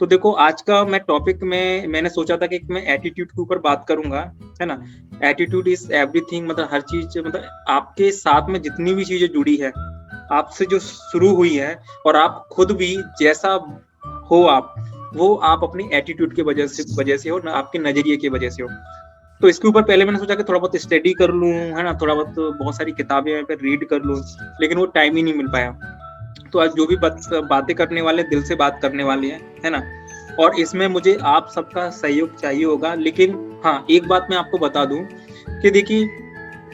तो देखो आज का मैं टॉपिक में मैंने सोचा था कि मैं एटीट्यूड के ऊपर बात करूंगा, है ना। एटीट्यूड इज एवरीथिंग, मतलब हर चीज, मतलब आपके साथ में जितनी भी चीजें जुड़ी है, आपसे जो शुरू हुई है, और आप खुद भी जैसा हो आप, वो आप अपनी एटीट्यूड की वजह से हो ना, आपके नजरिए की वजह से हो। तो इसके ऊपर पहले मैंने सोचा कि थोड़ा बहुत स्टडी कर लूं, है ना, थोड़ा बहुत सारी किताबें पे रीड कर लूं, लेकिन वो टाइम ही नहीं मिल पाया। तो आज जो भी बातें करने वाले, दिल से बात करने वाले हैं, है ना। और इसमें मुझे आप सबका सहयोग चाहिए होगा। लेकिन हाँ, एक बात मैं आपको बता दूं कि देखिए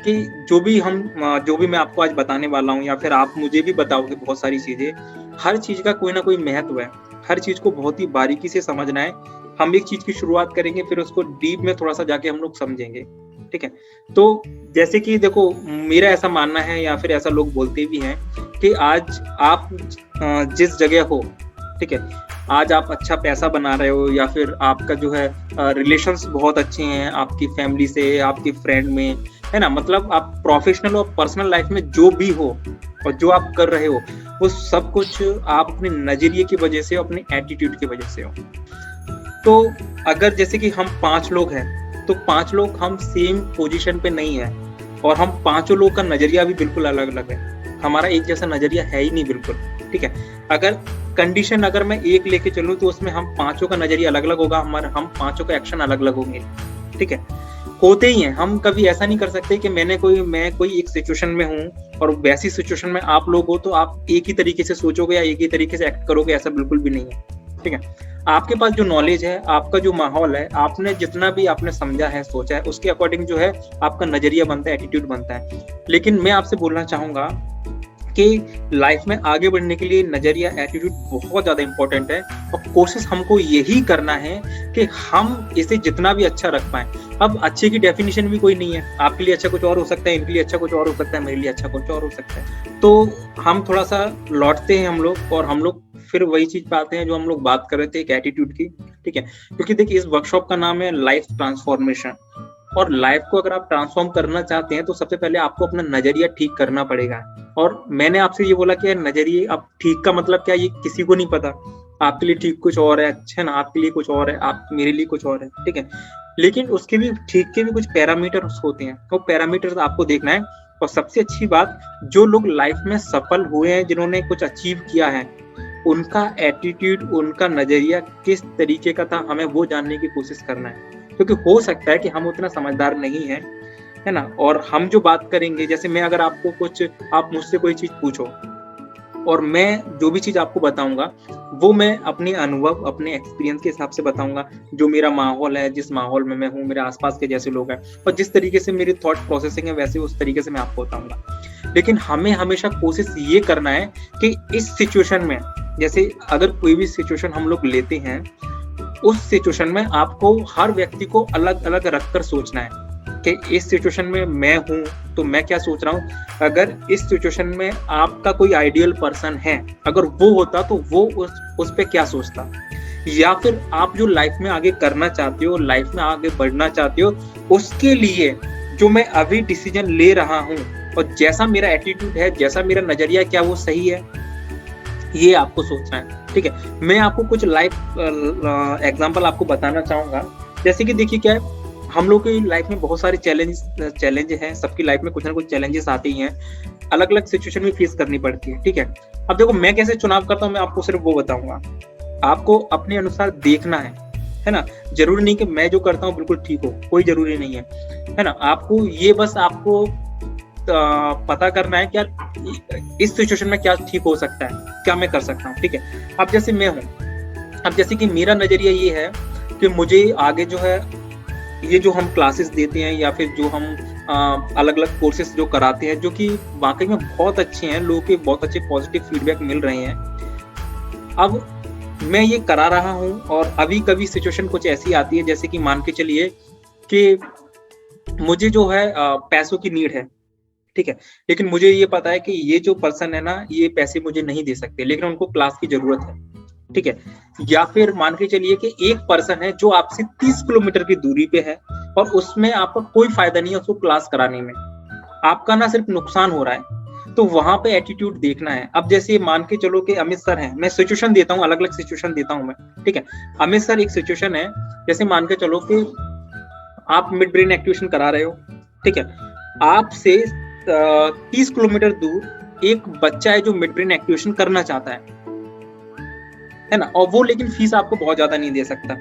कि जो भी मैं आपको आज बताने वाला हूँ, या फिर आप मुझे भी बताओगे बहुत सारी चीजें, हर चीज का कोई ना कोई महत्व है। हर चीज को बहुत ही बारीकी से समझना है। हम एक चीज की शुरुआत करेंगे, फिर उसको डीप में थोड़ा सा जाके हम लोग समझेंगे, ठीक है। तो जैसे कि देखो, मेरा ऐसा मानना है, या फिर ऐसा लोग बोलते भी हैं कि आज आप जिस जगह हो, ठीक है, आज आप अच्छा पैसा बना रहे हो, या फिर आपका जो है रिलेशंस बहुत अच्छे हैं आपकी फैमिली से, आपकी फ्रेंड में, है ना, मतलब आप प्रोफेशनल और पर्सनल लाइफ में जो भी हो और जो आप कर रहे हो, वो सब कुछ आप अपने नजरिए की वजह से, अपने एटीट्यूड की वजह से हो। तो अगर जैसे कि हम 5 लोग हैं, तो 5 लोग हम सेम पोजीशन पे नहीं है, और हम 5 लोग का नजरिया भी बिल्कुल अलग अलग है। हमारा एक जैसा नजरिया है ही नहीं बिल्कुल, ठीक है। अगर मैं एक लेके चलूं, तो उसमें हम 5 का नजरिया अलग अलग होगा, हम 5 का एक्शन अलग अलग होंगे, ठीक है। होते ही हैं। हम कभी ऐसा नहीं कर सकते कि मैं कोई एक सिचुएशन में हूँ और वैसी सिचुएशन में आप लोग हो तो आप एक ही तरीके से सोचोगे या एक ही तरीके से एक्ट करोगे, ऐसा बिल्कुल भी नहीं है, ठीक है। आपके पास जो नॉलेज है, आपका जो माहौल है, आपने जितना भी आपने समझा है, सोचा है, उसके अकॉर्डिंग जो है आपका नजरिया बनता है, एटीट्यूड बनता है। लेकिन मैं आपसे बोलना चाहूंगा कि लाइफ में आगे बढ़ने के लिए नजरिया, एटीट्यूड बहुत ज्यादा इंपॉर्टेंट है, और कोशिश हमको यही करना है कि हम इसे जितना भी अच्छा रख पाए। अब अच्छे की डेफिनेशन भी कोई नहीं है। आपके लिए अच्छा कुछ और हो सकता है, इनके लिए अच्छा कुछ और हो सकता है, मेरे लिए अच्छा कुछ और हो सकता है। तो हम थोड़ा सा लौटते हैं हम लोग, और हम लोग फिर वही चीज पे आते हैं जो हम लोग बात कर रहे थे, एक एटीट्यूड की, ठीक है। क्योंकि देखिए, इस वर्कशॉप का नाम है लाइफ ट्रांसफॉर्मेशन, और लाइफ को अगर आप ट्रांसफॉर्म करना चाहते हैं, तो सबसे पहले आपको अपना नजरिया ठीक करना पड़ेगा। और मैंने आपसे ये बोला कि नजरिए, अब ठीक का मतलब क्या, ये किसी को नहीं पता। आपके लिए ठीक कुछ और है, अच्छा ना, आपके लिए कुछ और है, आप मेरे लिए कुछ और है, ठीक है। लेकिन उसके भी ठीक के भी कुछ पैरामीटर्स होते हैं, वो पैरामीटर्स आपको देखना है। और सबसे अच्छी बात, जो लोग लाइफ में सफल हुए हैं, जिन्होंने कुछ अचीव किया है, उनका एटीट्यूड, उनका नजरिया किस तरीके का था, हमें वो जानने की कोशिश करना है। क्योंकि हो सकता है कि हम उतना समझदार नहीं है, है ना। और हम जो बात करेंगे, जैसे मैं अगर आप मुझसे कोई चीज पूछो, और मैं जो भी चीज आपको बताऊंगा, वो मैं अपने अनुभव, अपने एक्सपीरियंस के हिसाब से बताऊंगा। जो मेरा माहौल है, जिस माहौल में मैं हूँ, मेरे आसपास के जैसे लोग हैं, और जिस तरीके से मेरी थॉट प्रोसेसिंग है, वैसे उस तरीके से मैं आपको बताऊंगा। लेकिन हमें हमेशा कोशिश ये करना है कि इस सिचुएशन में, जैसे अगर कोई भी सिचुएशन हम लोग लेते हैं, उस सिचुएशन में आपको हर व्यक्ति को अलग अलग रखकर सोचना है कि इस सिचुएशन में मैं हूं तो मैं क्या सोच रहा हूं। अगर इस सिचुएशन में आपका कोई आइडियल पर्सन है, अगर वो होता तो वो उस पे क्या सोचता। या फिर आप जो लाइफ में आगे करना चाहते हो, लाइफ में आगे बढ़ना चाहते हो, उसके लिए जो मैं अभी डिसीजन ले रहा हूं, और जैसा मेरा एटीट्यूड है, जैसा मेरा नजरिया, क्या वो सही है, ये आपको सोचना है, ठीक है। मैं आपको कुछ लाइफ एग्जांपल आपको बताना चाहूंगा। जैसे कि देखिए, क्या है, हम लोग की लाइफ में बहुत सारे चैलेंज हैं। सबकी लाइफ में कुछ ना कुछ चैलेंजेस आते ही हैं, अलग अलग सिचुएशन में फेस करनी पड़ती है, ठीक है। अब देखो, मैं कैसे चुनाव करता हूँ, मैं आपको सिर्फ वो बताऊंगा। आपको अपने अनुसार देखना है ना। जरूरी नहीं कि मैं जो करता हूँ बिल्कुल ठीक हो, कोई जरूरी नहीं है ना। आपको ये बस आपको पता करना है कि यार इस सिचुएशन में क्या ठीक हो सकता है, क्या मैं कर सकता हूँ, ठीक है। अब जैसे मैं हूँ, अब जैसे कि मेरा नजरिया ये है कि मुझे आगे जो है, ये जो हम क्लासेस देते हैं, या फिर जो हम अलग अलग कोर्सेज जो कराते हैं, जो कि वाकई में बहुत अच्छे हैं, लोगों के बहुत अच्छे पॉजिटिव फीडबैक मिल रहे हैं। अब मैं ये करा रहा हूँ, और अभी कभी सिचुएशन कुछ ऐसी आती है, जैसे कि मान के चलिए कि मुझे जो है पैसों की नीड है, ठीक है। लेकिन मुझे ये पता है कि ये जो पर्सन है ना, ये पैसे मुझे नहीं दे सकते, लेकिन उनको क्लास की जरूरत है, ठीक है। या फिर मान के चलिए कि एक पर्सन है जो आपसे 30 किलोमीटर की दूरी पे है, और उसमें आपका कोई फायदा नहीं है उसको क्लास कराने में, आपका ना सिर्फ नुकसान हो रहा है। तो वहां पे एटीट्यूड देखना है। अब जैसे मान के चलो कि अमित सर हैं, मैं सिचुएशन देता हूँ, अलग अलग सिचुएशन देता हूँ मैं, ठीक है। अमित सर एक सिचुएशन है, जैसे मान के चलो कि आप मिड ब्रेन एक्टिवेशन करा रहे हो, ठीक है। आपसे 30 किलोमीटर दूर एक बच्चा है जो मिड ब्रेन एक्टिवेशन करना चाहता है ना, और वो लेकिन फीस आपको बहुत ज्यादा नहीं दे सकता।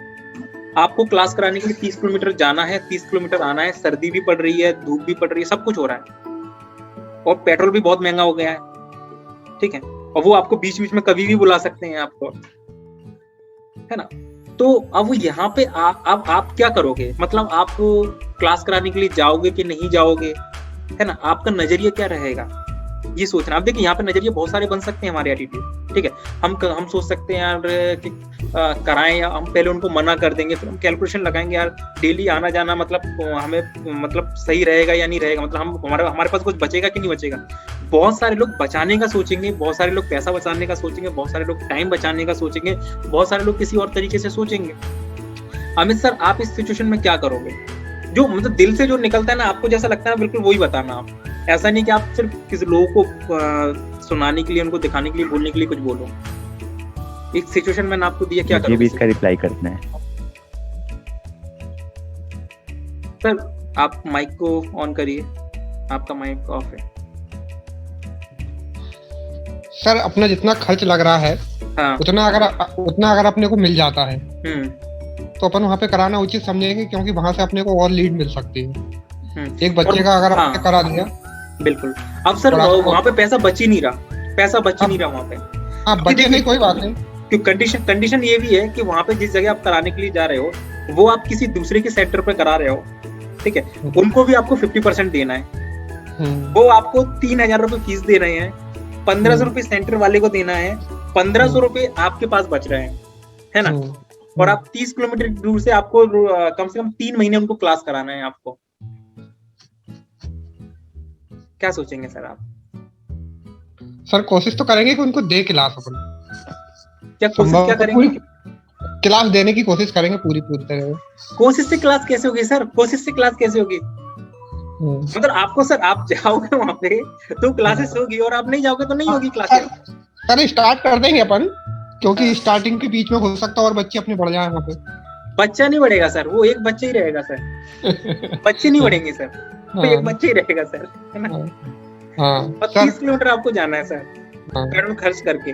आपको क्लास कराने के लिए 30 किलोमीटर जाना है, 30 किलोमीटर आना है, सर्दी भी पड़ रही है, धूप भी पड़ रही है, सब कुछ हो रहा है, और पेट्रोल भी बहुत महंगा हो गया है, ठीक है। और वो आपको बीच बीच में कभी भी बुला सकते हैं आपको, है ना। तो अब यहाँ पे अब आप क्या करोगे, मतलब आप क्लास कराने के लिए जाओगे कि नहीं जाओगे, है ना। आपका नजरिया क्या रहेगा, ये सोचना। अब देखिए यहाँ पे नजरिए बहुत सारे बन सकते हैं हमारे एटीट्यूड, ठीक है। हम सोच सकते हैं यार कि कराएं, या हम पहले उनको मना कर देंगे, फिर हम कैलकुलेशन लगाएंगे यार डेली आना जाना मतलब हमें मतलब सही रहेगा या नहीं रहेगा, मतलब हम हमारे पास कुछ बचेगा कि नहीं बचेगा। बहुत सारे लोग बचाने का सोचेंगे, बहुत सारे लोग पैसा बचाने का सोचेंगे, बहुत सारे लोग टाइम बचाने का सोचेंगे, बहुत सारे लोग किसी और तरीके से सोचेंगे। अमित सर आप इस सिचुएशन में क्या करोगे, जो मतलब दिल से जो निकलता है ना, आपको जैसा लगता है बिल्कुल वही बताना आप। ऐसा नहीं कि आप सिर्फ किसी लोगों को सुनाने के लिए, उनको दिखाने के लिए, बोलने के लिए कुछ बोलो। एक सिचुएशन मैंने आपको दिया, क्या करोगे? मुझे भी इसका रिप्लाई करना है सर। आप माइक को ऑन करिए, आपका माइक ऑफ है। सर अपना जितना खर्च लग रहा है, हाँ। उतना अगर अपने को मिल जाता है तो अपन वहाँ पे कराना उचित समझेंगे, क्योंकि वहाँ से अपने को और लीड मिल सकती है। एक बच्चे का अगर आपने करा दिया, बिल्कुल। अब सर वहाँ पे पैसा बच ही नहीं रहा, वहाँ पे। हाँ बचे नहीं, कोई बात नहीं। क्योंकि कंडीशन ये भी है कि वहाँ पे जिस जगह आप कराने के लिए जा रहे हो, वो आप किसी दूसरे के सेंटर पे करा रहे हो, ठीक है। उनको भी आपको 50% देना है। वो आपको 3,000 रुपए फीस दे रहे हैं, 1,500 रुपए सेंटर वाले को देना है, 1,500 रुपए आपके पास बच रहे हैं, है ना। और आप 30 किलोमीटर दूर से आपको कम से कम 3 महीने उनको क्लास कराना है आपको। क्या सोचेंगे सर आप? सर कोशिश तो करेंगे कि उनको दे क्लास, अपन क्या कोशिश क्या करेंगे? क्लास देने की कोशिश करेंगे पूरी तरह। कोशिश से क्लास कैसे होगी सर? कोशिश से क्लास कैसे होगी? मतलब आपको सर, आप जाओगे वहां पे तो क्लासेस होगी, और आप नहीं जाओगे तो नहीं होगी क्लासेस। सर स्टार्ट कर देंगे अपन, क्योंकि स्टार्टिंग के बीच में हो सकता है और बच्चे अपने बढ़ जाए वहाँ पे। बच्चा नहीं बढ़ेगा सर, वो एक बच्चा ही रहेगा सर। बच्चे नहीं बढ़ेंगे सर, वो एक बच्चा ही रहेगा सर, है ना। और 30 किलोमीटर आपको जाना है सर, पेट्रोल खर्च करके।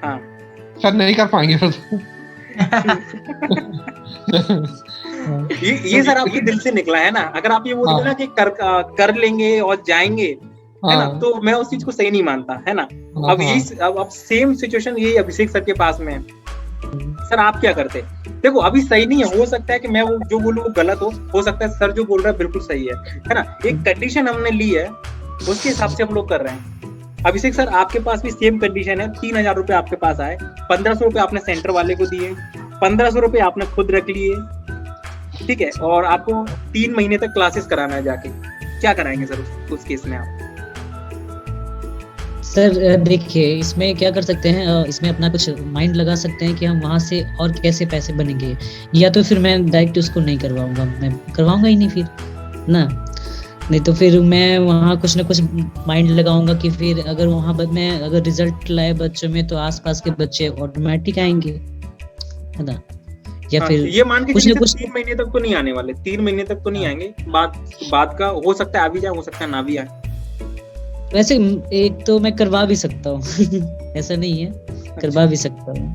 हाँ सर नहीं कर पाएंगे ये सर आपके दिल से निकला है ना। अगर आप ये बोलोगे ना कि कर लेंगे और जाएंगे, है ना, तो मैं उस चीज को सही नहीं मानता, है ना। अब सेम सिचुएशन यही अभिषेक सर के पास में है। सर आप क्या करते? देखो अभी सही नहीं है, हो सकता है कि मैं वो जो बोलूं वो गलत हो सकता है सर जो बोल रहा है बिल्कुल सही है ना। एक कंडीशन हमने ली है, उसके हिसाब से हम लोग कर रहे हैं। अभिषेक सर आपके पास भी सेम कंडीशन है, 3,000 रुपए आपके पास आए, 1,500 रुपए आपने सेंटर वाले को दिए, 1,500 रुपए आपने खुद रख लिए, ठीक है। और आपको 3 महीने तक क्लासेस कराना है जाके। क्या कराएंगे सर उस केस में आप? सर देखिए इसमें क्या कर सकते हैं, इसमें अपना कुछ माइंड लगा सकते हैं कि हम वहाँ से और कैसे पैसे बनेंगे, या तो फिर मैं डायरेक्ट उसको नहीं करवाऊंगा, मैं करवाऊंगा ही नहीं फिर ना। नहीं तो फिर मैं वहाँ कुछ ना कुछ माइंड लगाऊंगा कि फिर अगर वहाँ मैं अगर रिजल्ट लाए बच्चों में तो आसपास के बच्चे ऑटोमेटिक आएंगे, है ना। या फिर ये मान के कुछ ना कुछ 3 महीने तक तो नहीं आने वाले, 3 महीने तक तो नहीं आएंगे, बात का हो सकता है आ भी जाए, हो सकता है ना भी आए। वैसे एक तो मैं करवा भी सकता हूँ ऐसा नहीं है, करवा भी सकता हूँ,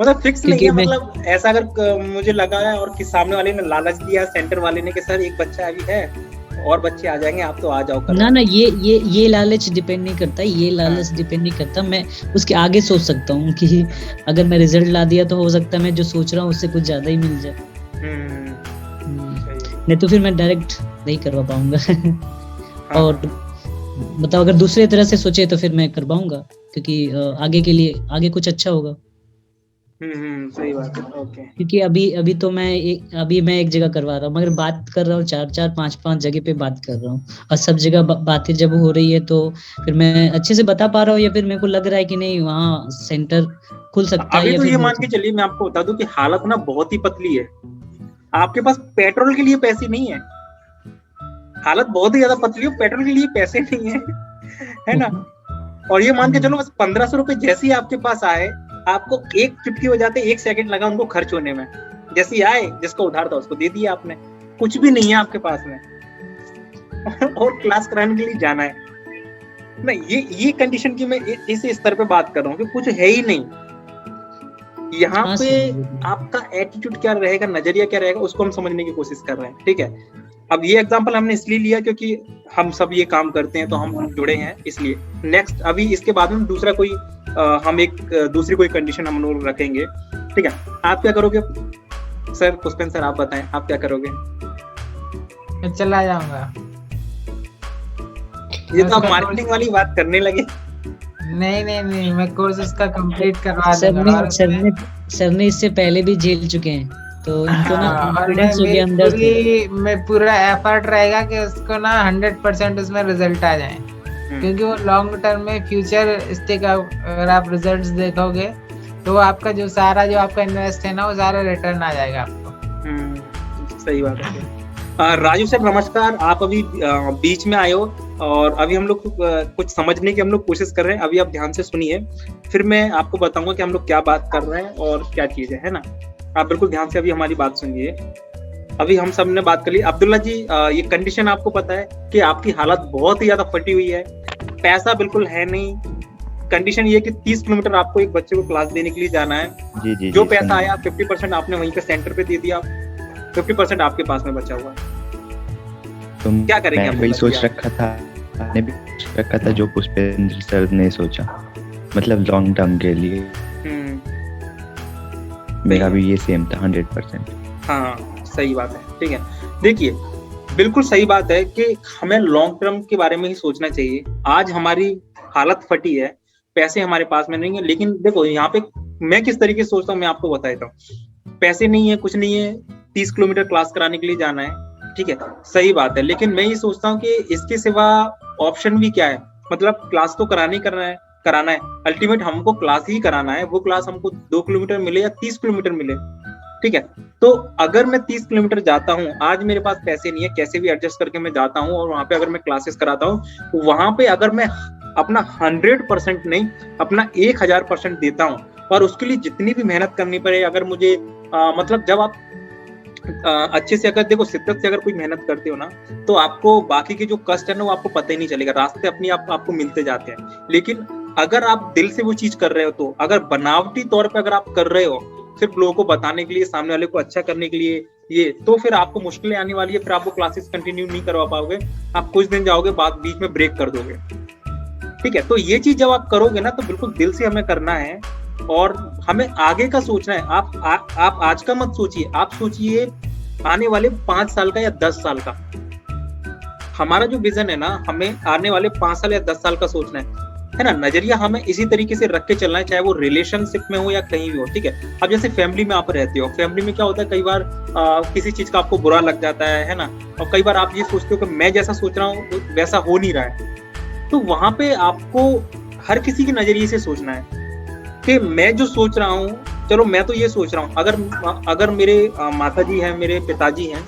मतलब फिक्स नहीं है। मतलब ऐसा अगर मुझे लगा है और कि सामने वाले ने लालच दिया, सेंटर वाले ने कि सर एक बच्चा अभी है और बच्चे आ जाएंगे, आप तो आ जाओ कर। ना ये लालच डिपेंड नहीं करता, ये लालच डिपेंड नहीं करता। मैं उसके आगे सोच सकता हूँ कि अगर मैं रिजल्ट ला दिया तो हो सकता है मैं जो सोच रहा हूँ उससे कुछ ज्यादा ही मिल जाए। नहीं तो फिर मैं डायरेक्ट नहीं करवा पाऊंगा। और बताओ अगर दूसरे तरह से सोचे तो फिर मैं करवाऊंगा, क्योंकि आगे के लिए आगे कुछ अच्छा होगा। सही बात है। ओके। क्योंकि अभी तो मैं एक जगह करवा रहा हूँ, मगर बात कर रहा हूँ 4 5 जगह पे बात कर रहा हूँ, और सब जगह बातें जब हो रही है तो फिर मैं अच्छे से बता पा रहा हूँ, या फिर मेरे को लग रहा है कि नहीं वहाँ सेंटर खुल सकता है। अभी तो ये मान के चलिए, मैं आपको बता दूं कि हालत ना बहुत ही पतली है, आपके पास पेट्रोल के लिए पैसे नहीं है। हालत बहुत ही ज्यादा पतली है, पेट्रोल के लिए पैसे नहीं है, है ना। और ये मान के चलो बस 1500 रुपए जैसे ही आपके पास आए, आपको एक चुटकी बजाते 1 सेकंड लगा उनको खर्च होने में। जैसे ही आए, जिसका उधार था उसको दे दिया आपने, कुछ भी नहीं है आपके पास में और क्लास कराने के लिए जाना है ना। ये कंडीशन की मैं इस स्तर पे बात कर रहा हूँ कि कुछ है ही नहीं यहाँ पे। आपका एटीट्यूड क्या रहेगा, नजरिया क्या रहेगा, उसको हम समझने की कोशिश कर रहे हैं, ठीक है। अब ये एग्जांपल हमने इसलिए लिया क्योंकि हम सब ये काम करते हैं, तो हम जुड़े हैं इसलिए। नेक्स्ट अभी इसके बाद में दूसरा कोई हम एक दूसरी कोई कंडीशन हम लोग रखेंगे, ठीक है। आप क्या करोगे सर? पुष्पेंद्र सर आप बताएं, आप क्या करोगे? मैं चला जाऊंगा। ये तो आप मार्केटिंग वाली बात करने लगे। नहीं, मैं कोर्स उसका कंप्लीट करवा दूंगा। सर ने इससे पहले भी झेल चुके हैं, तो इनको ना कॉन्फिडेंस हो गया अंदर से। मैं पूरा एफर्ट रहेगा कि उसको ना 100% उसमें रिजल्ट आ जाए, क्योंकि वो लॉन्ग टर्म में फ्यूचर स्टेक, अगर आप रिजल्ट्स देखोगे तो आपका जो आपका इन्वेस्ट है ना, वो सारा रिटर्न आ जाएगा आपको। सही बात है। राजू सर नमस्कार, आप अभी बीच में आए हो और अभी हम लोग कुछ समझने की हम लोग कोशिश कर रहे हैं। अभी आप ध्यान से सुनिए, फिर मैं आपको बताऊंगा कि हम लोग क्या बात कर रहे हैं और क्या चीज है ना। आप बिल्कुल ध्यान से अभी हमारी बात सुनिए। अभी हम सब ने बात कर ली। अब्दुल्ला जी, ये कंडीशन आपको पता है कि आपकी हालत बहुत ही ज्यादा फटी हुई है, पैसा बिल्कुल है नहीं। कंडीशन ये कि 30 किलोमीटर आपको एक बच्चे को क्लास देने के लिए जाना है। जी, जो पैसा आया 50% आपने वहीं पे सेंटर पे दे दिया, 50% आपके पास में बचा हुआ है। तुम क्या करेंगे? मैं वही सोच रखा था, मैंने भी सोच रखा था जो पुष्पेंद्र सर ने सोचा, मतलब लॉन्ग टर्म के लिए। मेरा भी ये सेम था 100%। हाँ सही बात है, ठीक है। देखिए बिल्कुल सही बात है कि हमें लॉन्ग टर्म के बारे में ही सोचना चाहिए। आज हमारी हालत फटी है, पैसे हमारे पास में नहीं है, लेकिन देखो यहाँ पे मैं किस तरीके से सोचता हूँ, मैं आपको बताता हूँ। पैसे नहीं है, कुछ नहीं है, 30 किलोमीटर क्लास कराने के लिए जाना है, ठीक है, सही बात है। लेकिन मैं ये सोचता हूँ कि इसके सिवा ऑप्शन भी क्या है। मतलब क्लास तो कराना है, अल्टीमेट हमको क्लास ही कराना है। वो क्लास हमको 2 किलोमीटर मिले या 30 किलोमीटर मिले, ठीक है। तो अगर मैं 30 किलोमीटर जाता हूँ, आज मेरे पास पैसे नहीं है, कैसे भी एडजस्ट करके मैं जाता हूँ और वहां पे अगर मैं क्लासेस कराता हूँ, वहां पे अगर मैं अपना 100% नहीं, अपना 1000% देता हूँ, और उसके लिए जितनी भी मेहनत करनी पड़े, अगर मुझे मतलब जब आप अच्छे से अगर देखो शिद्दत से अगर कोई मेहनत करते हो ना, तो आपको बाकी के जो कष्ट है ना वो आपको पता ही नहीं चलेगा, रास्ते अपने आप आपको मिलते जाते हैं। लेकिन अगर आप दिल से वो चीज कर रहे हो, तो अगर बनावटी तौर पे अगर आप कर रहे हो सिर्फ लोगों को बताने के लिए, सामने वाले को अच्छा करने के लिए, ये तो फिर आपको मुश्किलें आने वाली है। फिर आपको क्लासेस कंटिन्यू नहीं करवा पाओगे, आप कुछ दिन जाओगे, बाद बीच में ब्रेक कर दोगे, ठीक है। तो ये चीज जब आप करोगे ना, तो बिल्कुल दिल से हमें करना है और हमें आगे का सोचना है। आप आज का मत सोचिए, आप सोचिए आने वाले 5 साल का या 10 साल का। हमारा जो विजन है ना, हमें आने वाले 5 साल या 10 साल का सोचना है ना। नजरिया हमें इसी तरीके से रख के चलना है, चाहे वो रिलेशनशिप में हो या कहीं भी हो, ठीक है। अब जैसे फैमिली में आप रहते हो, फैमिली में क्या होता है, कई बार किसी चीज का आपको बुरा लग जाता है ना, और कई बार आप ये सोचते हो कि मैं जैसा सोच रहा हूँ वैसा हो नहीं रहा है। तो वहां पे आपको हर किसी के नजरिए से सोचना है कि मैं जो सोच रहा हूँ, चलो मैं तो ये सोच रहा हूँ, अगर मेरे माता जी हैं, मेरे पिताजी हैं,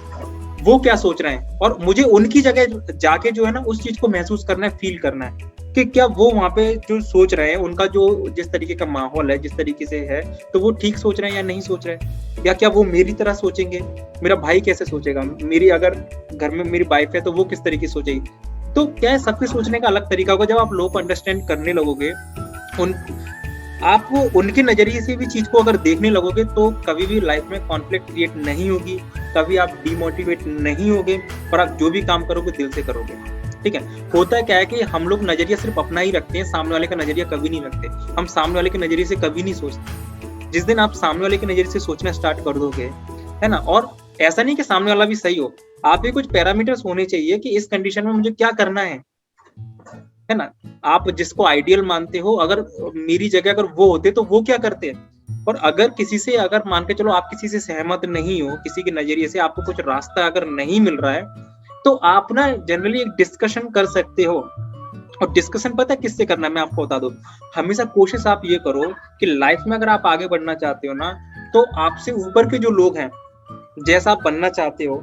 वो क्या सोच रहे हैं, और मुझे उनकी जगह जाके जो है ना उस चीज को महसूस करना है, फील करना है कि क्या वो वहाँ पे जो सोच रहे हैं, उनका जो जिस तरीके का माहौल है, जिस तरीके से है, तो वो ठीक सोच रहे हैं या नहीं सोच रहे हैं, या क्या वो मेरी तरह सोचेंगे, मेरा भाई कैसे सोचेगा, मेरी अगर घर में मेरी वाइफ है तो वो किस तरीके से सोचेगी। तो क्या है, सबके सोचने का अलग तरीका होगा। जब आप लोग को अंडरस्टैंड करने लगोगे, आप उनके नजरिए से भी चीज को अगर देखने लगोगे, तो कभी भी लाइफ में कॉन्फ्लिक्ट क्रिएट नहीं होगी, कभी आप डिमोटिवेट नहीं होगे, और आप जो भी काम करोगे दिल से करोगे, ठीक है। होता है क्या है कि हम लोग नजरिया सिर्फ अपना ही रखते हैं, सामने वाले का नजरिया कभी नहीं रखते। हम सामने वाले के नजरिए से कभी नहीं सोचते। जिस दिन आप सामने वाले के नजरिए से सोचना स्टार्ट कर दोगे, है ना, और ऐसा नहीं कि सामने वाला भी सही हो, आप भी कुछ पैरामीटर्स होने चाहिए कि इस कंडीशन में मुझे क्या करना है ना। आप जिसको आइडियल मानते हो, अगर मेरी जगह अगर वो होते तो वो क्या करते हैं। और अगर किसी से, अगर मान के चलो आप किसी से सहमत नहीं हो, किसी के नजरिए से आपको कुछ रास्ता अगर नहीं मिल रहा है, तो आप ना जनरली एक डिस्कशन कर सकते हो। और डिस्कशन पता है किससे करना है, मैं आपको बता दूं। हमेशा कोशिश आप ये करो कि लाइफ में अगर आप आगे बढ़ना चाहते हो ना, तो आपसे ऊपर के जो लोग हैं, जैसा आप बनना चाहते हो,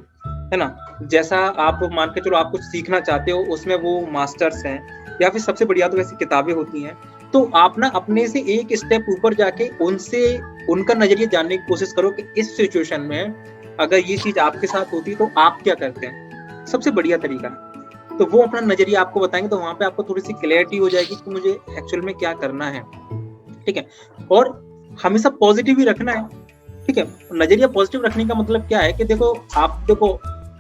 है ना, जैसा आप मान के चलो आप कुछ सीखना चाहते हो, उसमें वो मास्टर्स हैं या फिर सबसे बढ़िया तो वैसे किताबें होती हैं। तो आप ना अपने से एक स्टेप ऊपर जाके उनसे उनका नजरिया जानने की कोशिश करो कि इस सिचुएशन में अगर ये चीज आपके साथ होती तो आप क्या करते हैं, सबसे बढ़िया तरीका। तो वो अपना नजरिया आपको बताएंगे, तो वहां पे आपको थोड़ी सी क्लैरिटी हो जाएगी कि मुझे एक्चुअल में क्या करना है। ठीक है, और हमेशा पॉजिटिव ही रखना है। ठीक है, नजरिया पॉजिटिव रखने का मतलब क्या है कि देखो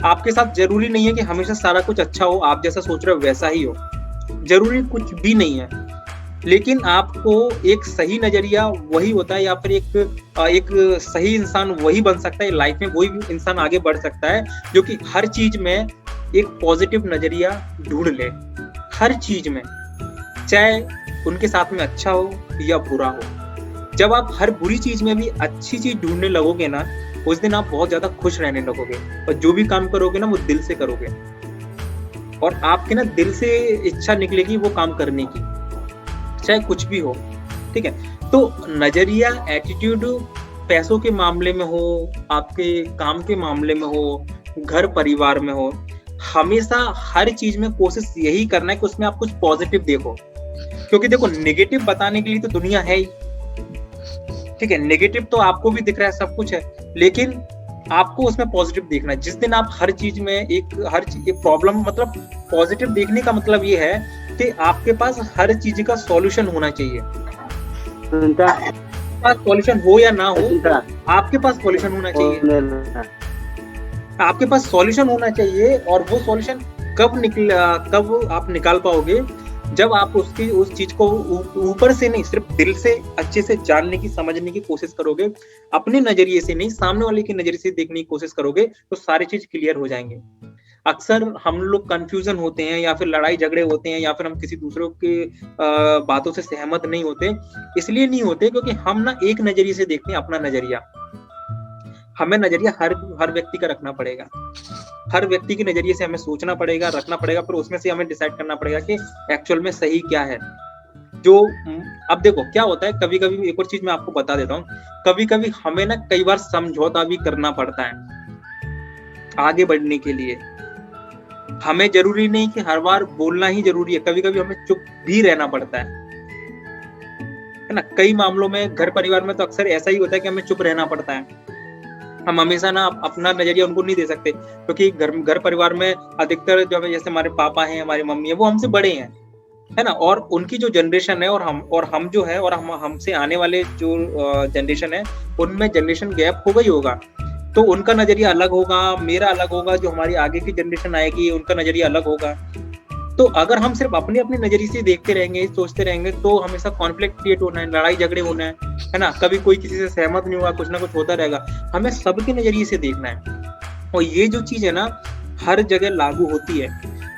आपके साथ जरूरी नहीं है कि हमेशा सारा कुछ अच्छा हो, आप जैसा सोच रहे हो वैसा ही हो, जरूरी कुछ भी नहीं है। लेकिन आपको एक सही नजरिया वही होता है, या फिर एक सही इंसान वही बन सकता है लाइफ में, वही इंसान आगे बढ़ सकता है जो कि हर चीज में एक पॉजिटिव नजरिया ढूंढ ले, हर चीज में, चाहे उनके साथ में अच्छा हो या बुरा हो। जब आप हर बुरी चीज में भी अच्छी चीज ढूंढने लगोगे ना, उस दिन आप बहुत ज्यादा खुश रहने लगोगे, और जो भी काम करोगे ना वो दिल से करोगे, और आपके ना दिल से इच्छा निकलेगी वो काम करने की, चाहे कुछ भी हो। ठीक है, तो नजरिया, एटीट्यूड पैसों के मामले में हो, आपके काम के मामले में हो, घर परिवार में हो, हमेशा हर चीज में कोशिश यही करना है कि उसमें आप कुछ पॉजिटिव देखो। क्योंकि देखो नेगेटिव बताने के लिए तो दुनिया है ही। ठीक है, नेगेटिव तो आपको भी दिख रहा है, सब कुछ है, लेकिन आपको उसमें पॉजिटिव देखना है। जिस दिन आप हर चीज में एक प्रॉब्लम, मतलब पॉजिटिव देखने का मतलब ये है कि आपके पास हर चीज का सॉल्यूशन होना चाहिए। सॉल्यूशन हो या ना हो, आपके पास सॉल्यूशन होना चाहिए, आपके पास सॉल्यूशन होना चाहिए। और वो सॉल्यूशन कब आप निकाल पाओगे, जब आप उस चीज को ऊपर से नहीं, सिर्फ दिल से अच्छे से जानने की, समझने की कोशिश करोगे, अपने नजरिए से नहीं, सामने वाले के नजरिए से देखने की कोशिश करोगे, तो सारी चीज क्लियर हो जाएंगे। अक्सर हम लोग कंफ्यूजन होते हैं, या फिर लड़ाई झगड़े होते हैं, या फिर हम किसी दूसरों के बातों से सहमत नहीं होते, इसलिए नहीं होते क्योंकि हम ना एक नजरिए से देखते हैं, अपना नजरिया। हमें नजरिया हर व्यक्ति का रखना पड़ेगा, हर व्यक्ति के नजरिए से हमें सोचना पड़ेगा, रखना पड़ेगा, फिर उसमें से हमें डिसाइड करना पड़ेगा कि एक्चुअल में सही क्या है। जो अब देखो क्या होता है, कभी कभी एक और चीज मैं आपको बता देता हूँ, कभी कभी हमें ना कई बार समझौता भी करना पड़ता है आगे बढ़ने के लिए। हमें जरूरी नहीं कि हर बार बोलना ही जरूरी है, कभी कभी हमें चुप भी रहना पड़ता है ना। कई मामलों में घर परिवार में तो अक्सर ऐसा ही होता है कि हमें चुप रहना पड़ता है। हम हमेशा ना अपना नजरिया उनको नहीं दे सकते, क्योंकि घर परिवार में अधिकतर जो जैसे हमारे पापा हैं, हमारी मम्मी है, वो हमसे बड़े हैं, है ना, और उनकी जो जनरेशन है और हम जो है, और हमसे आने वाले जो जनरेशन है, उनमें जनरेशन गैप होगा ही होगा। तो उनका नजरिया अलग होगा, मेरा अलग होगा, जो हमारी आगे की जनरेशन आएगी उनका नजरिया अलग होगा। तो अगर हम सिर्फ अपने नजरिए से देखते रहेंगे, सोचते रहेंगे, तो हमेशा कॉन्फ्लिक्ट क्रिएट होना है, लड़ाई झगड़े होना है ना, कभी कोई किसी से सहमत नहीं होगा, कुछ ना कुछ होता रहेगा। हमें सबके नजरिए से देखना है, और ये जो चीज है ना हर जगह लागू होती है।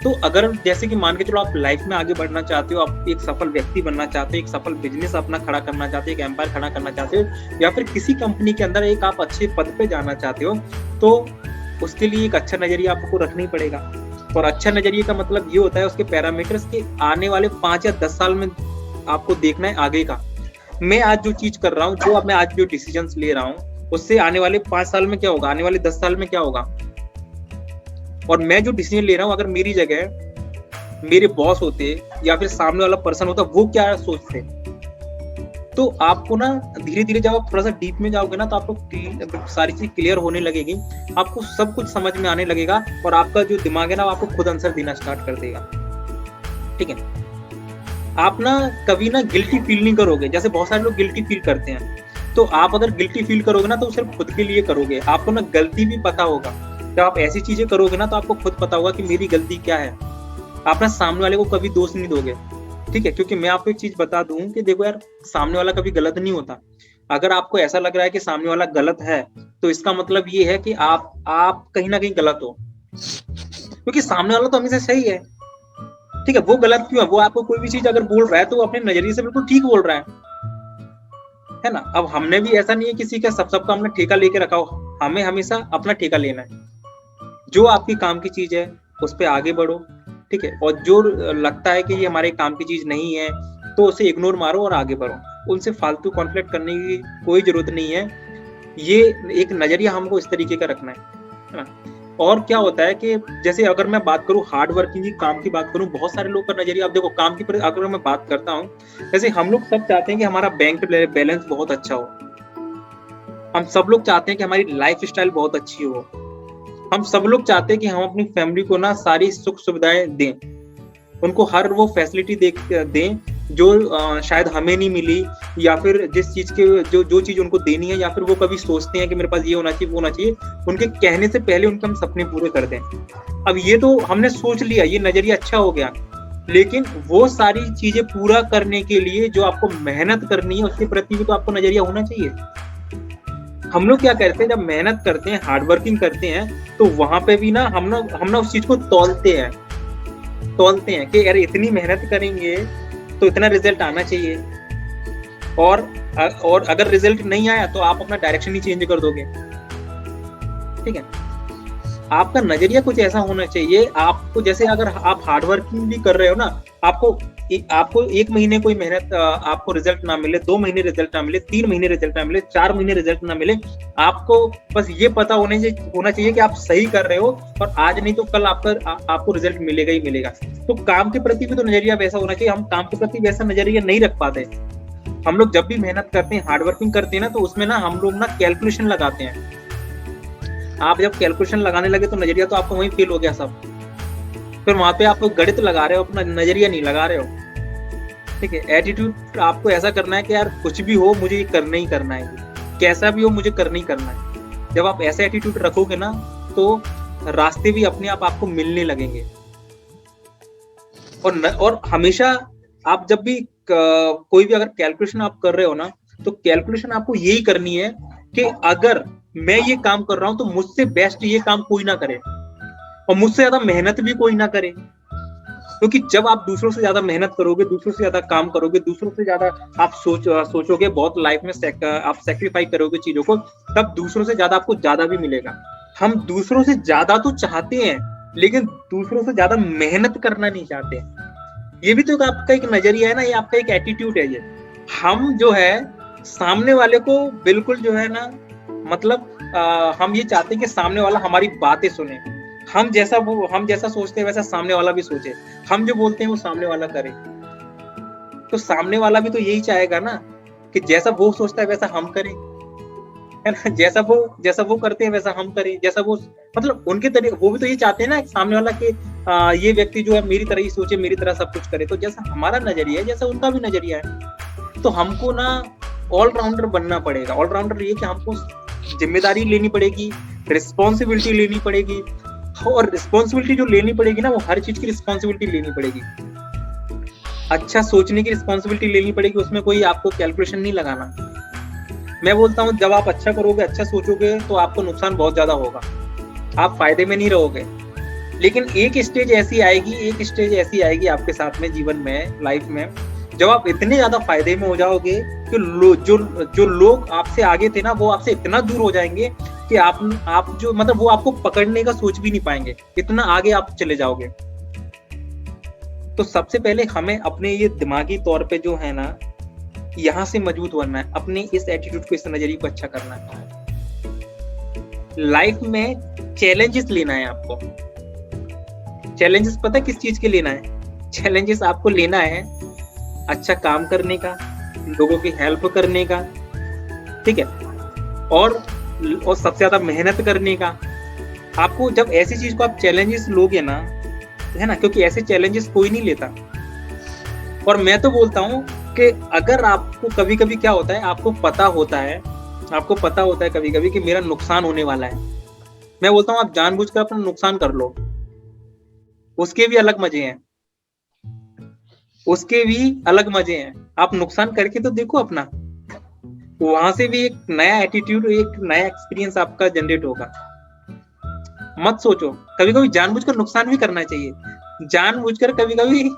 तो अगर जैसे कि मान के चलो आप लाइफ में आगे बढ़ना चाहते हो, आप एक सफल व्यक्ति बनना चाहते हो, एक सफल बिजनेस अपना खड़ा करना चाहते हो, एक एम्पायर खड़ा करना चाहते हो, या फिर किसी कंपनी के अंदर एक आप अच्छे पद पे जाना चाहते हो, तो उसके लिए एक अच्छा नजरिया आपको रखना ही पड़ेगा। और अच्छा नजरिए का मतलब ये होता है उसके पैरामीटर्स के आने वाले 5 या 10 साल में आपको देखना है आगे का। मैं आज जो चीज कर रहा हूँ, जो अब मैं आज जो डिसीजंस ले रहा हूँ, उससे आने वाले 5 साल में क्या होगा, आने वाले 10 साल में क्या होगा। और मैं जो डिसीजन ले रहा हूँ, अगर मेरी जगह मेरे बॉस होते या फिर सामने वाला पर्सन होता, वो क्या सोचते, तो आपको ना धीरे धीरे जब आप थोड़ा सा डीप में जाओगे ना, तो आपको सारी चीज क्लियर होने लगेगी, आपको सब कुछ समझ में आने लगेगा, और आपका जो दिमाग है ना आपको खुद आंसर देना स्टार्ट कर देगा। ठीक है, आप ना कभी ना गिल्टी फील नहीं करोगे, जैसे बहुत सारे लोग गिल्टी फील करते हैं। तो आप अगर गिल्टी फील करोगे ना, तो सिर्फ खुद के लिए करोगे, आपको ना गलती भी पता होगा। जब आप ऐसी चीजें करोगे ना, तो आपको खुद पता होगा कि मेरी गलती क्या है। आप ना सामने वाले को कभी दोष नहीं दोगे। ठीक है, क्योंकि मैं आपको एक चीज बता दूं कि देखो यार, सामने वाला कभी गलत नहीं होता। अगर आपको ऐसा लग रहा है कि सामने वाला गलत है, तो इसका मतलब ये है कि आप कहीं ना कहीं गलत हो, क्योंकि सामने वाला तो हमेशा सही है। ठीक है, वो गलत क्यों है? वो आपको कोई भी चीज अगर बोल रहा है तो वो अपने नजरिए से बिल्कुल ठीक बोल रहा है ना। अब हमने भी ऐसा नहीं है किसी का सबका हमने ठेका लेके रखा हो, हमें हमेशा अपना ठेका लेना है। जो आपकी काम की चीज है उस पर आगे बढ़ो। ठीक है, और जो लगता है कि ये हमारे काम की चीज नहीं है, तो उसे इग्नोर मारो और आगे बढ़ो। उनसे फालतू कॉन्फ्लिक्ट करने की कोई जरूरत नहीं है। ये एक नजरिया हमको इस तरीके का रखना है ना। और क्या होता है कि जैसे अगर मैं बात करूं हार्ड वर्किंग की, काम की बात करूं, बहुत सारे लोग का नजरिया, आप देखो काम की अगर मैं बात करता हूं, जैसे हम लोग सब चाहते हैं कि हमारा बैंक बैलेंस बहुत अच्छा हो, हम सब लोग चाहते हैं कि हमारी लाइफ स्टाइल बहुत अच्छी हो, हम सब लोग चाहते हैं कि हम अपनी फैमिली को ना सारी सुख सुविधाएं दें, उनको हर वो फैसिलिटी दें जो शायद हमें नहीं मिली, या फिर जिस चीज के जो चीज उनको देनी है, या फिर वो कभी सोचते हैं कि मेरे पास ये होना चाहिए वो होना चाहिए, उनके कहने से पहले उनके हम सपने पूरे कर दें। अब ये तो हमने सोच लिया, ये नजरिया अच्छा हो गया, लेकिन वो सारी चीजें पूरा करने के लिए जो आपको मेहनत करनी है उसके प्रति भी तो आपको नजरिया होना चाहिए। हम लोग क्या करते हैं, जब मेहनत करते हैं, हार्ड वर्किंग करते हैं, तो वहां पे भी ना हम ना उस चीज को तौलते हैं कि यार इतनी मेहनत करेंगे तो इतना रिजल्ट आना चाहिए, और अगर रिजल्ट नहीं आया तो आप अपना डायरेक्शन ही चेंज कर दोगे। ठीक है, आपका नजरिया कुछ ऐसा होना चाहिए। आपको जैसे अगर आप हार्ड वर्किंग भी कर रहे हो ना, आपको 1 महीने कोई मेहनत आपको रिजल्ट ना मिले, 2 महीने रिजल्ट ना मिले, 3 महीने रिजल्ट ना मिले, 4 महीने रिजल्ट ना मिले, आपको बस ये पता होना चाहिए कि आप सही कर रहे हो, और आज नहीं तो कल आपको रिजल्ट मिलेगा ही मिलेगा। तो काम के प्रति भी तो नजरिया वैसा होना चाहिए। हम काम के प्रति वैसा नजरिया नहीं रख पाते। हम लोग जब भी मेहनत करते हैं, हार्ड वर्किंग करते हैं ना, तो उसमें ना हम लोग ना कैलकुलेशन लगाते हैं। आप जब कैलकुलेशन लगाने लगे तो नजरिया तो आपको वहीं फेल हो गया सब, फिर वहां पे आप गणित लगा रहे हो, अपना नजरिया नहीं लगा रहे हो। ठीक है, एटीट्यूड आपको ऐसा करना है कि यार कुछ भी हो मुझे ये करना ही करना है, कैसा भी हो मुझे करना ही करना है। जब आप ऐसा एटीट्यूड रखोगे ना, तो रास्ते भी अपने आप आपको मिलने लगेंगे। और हमेशा आप जब भी कोई भी अगर कैलकुलेशन आप कर रहे हो ना, तो कैलकुलेशन आपको यही करनी है कि अगर मैं ये काम कर रहा हूं तो मुझसे बेस्ट ये काम कोई ना करे, और मुझसे ज्यादा मेहनत भी कोई ना करे। क्योंकि जब आप दूसरों से ज्यादा मेहनत करोगे, दूसरों से ज्यादा काम करोगे, दूसरों से ज्यादा आप सोचोगे, बहुत लाइफ में आप सेक्रीफाइस करोगे चीजों को, तब दूसरों से ज्यादा आपको ज्यादा भी मिलेगा। हम दूसरों से ज्यादा तो चाहते हैं, लेकिन दूसरों से ज्यादा मेहनत करना नहीं चाहते। ये भी तो आपका एक नजरिया है ना, ये आपका एक एटीट्यूड है। ये हम जो है सामने वाले को बिल्कुल जो है ना, मतलब हम ये चाहते हैं कि सामने वाला हमारी बातें सुने, हम जैसा सोचते हैं वैसा सामने वाला भी सोचे, हम जो बोलते हैं वो सामने वाला करे। तो सामने वाला भी तो यही चाहेगा ना कि जैसा वो सोचता है वैसा हम करें, है ना, जैसा वो करते हैं वैसा हम करें, जैसा वो, मतलब उनके तरीके, वो भी तो ये चाहते हैं ना सामने वाला कि ये व्यक्ति जो है मेरी तरह ही सोचे, मेरी तरह सब कुछ करे। तो जैसा हमारा नजरिया है, जैसा उनका भी नजरिया है। तो हमको ना ऑलराउंडर बनना पड़ेगा। ऑलराउंडर ये कि हमको जिम्मेदारी लेनी पड़ेगी, रिस्पॉन्सिबिलिटी लेनी पड़ेगी, और रिस्पॉन्सिबिलिटी जो लेनी पड़ेगी ना, वो हर चीज की रिस्पॉन्सिबिलिटी लेनी पड़ेगी। अच्छा सोचने की रिस्पॉन्सिबिलिटी लेनी पड़ेगी, उसमें कोई आपको कैलकुलेशन नहीं लगाना। मैं बोलता हूँ जब आप अच्छा करोगे, अच्छा सोचोगे, तो आपको नुकसान बहुत ज्यादा होगा, आप फायदे में नहीं रहोगे। लेकिन एक स्टेज ऐसी आएगी आपके साथ में, जीवन में, लाइफ में, जब आप इतने ज्यादा फायदे में हो जाओगे कि जो लोग आपसे आगे थे ना, वो आपसे इतना दूर हो जाएंगे कि आप जो, मतलब वो आपको पकड़ने का सोच भी नहीं पाएंगे, इतना आगे आप चले जाओगे। तो सबसे पहले हमें अपने ये दिमागी तौर पे जो है ना, यहाँ से मजबूत बनना है, अपने इस एटीट्यूड को, इस नजरिए को अच्छा करना है। लाइफ में चैलेंजेस लेना है आपको। चैलेंजेस पता किस चीज के लेना है? चैलेंजेस आपको लेना है अच्छा काम करने का, लोगों की हेल्प करने का, ठीक है, और सबसे ज्यादा मेहनत करने का। आपको जब ऐसी चीज को आप चैलेंजेस लोगे ना, है ना, क्योंकि ऐसे चैलेंजेस कोई नहीं लेता। और मैं तो बोलता हूँ कि अगर आपको कभी कभी क्या होता है, आपको पता होता है कभी कभी कि मेरा नुकसान होने वाला है, मैं बोलता हूँ आप जानबूझकर अपना नुकसान कर लो, उसके भी अलग मजे हैं, आप नुकसान करके तो देखो अपना, वहां से भी एक नया एटीट्यूड, एक नया एक्सपीरियंस आपका जनरेट होगा। मत सोचो, कभी कभी जानबूझकर नुकसान भी करना चाहिए, जानबूझकर कभी कभी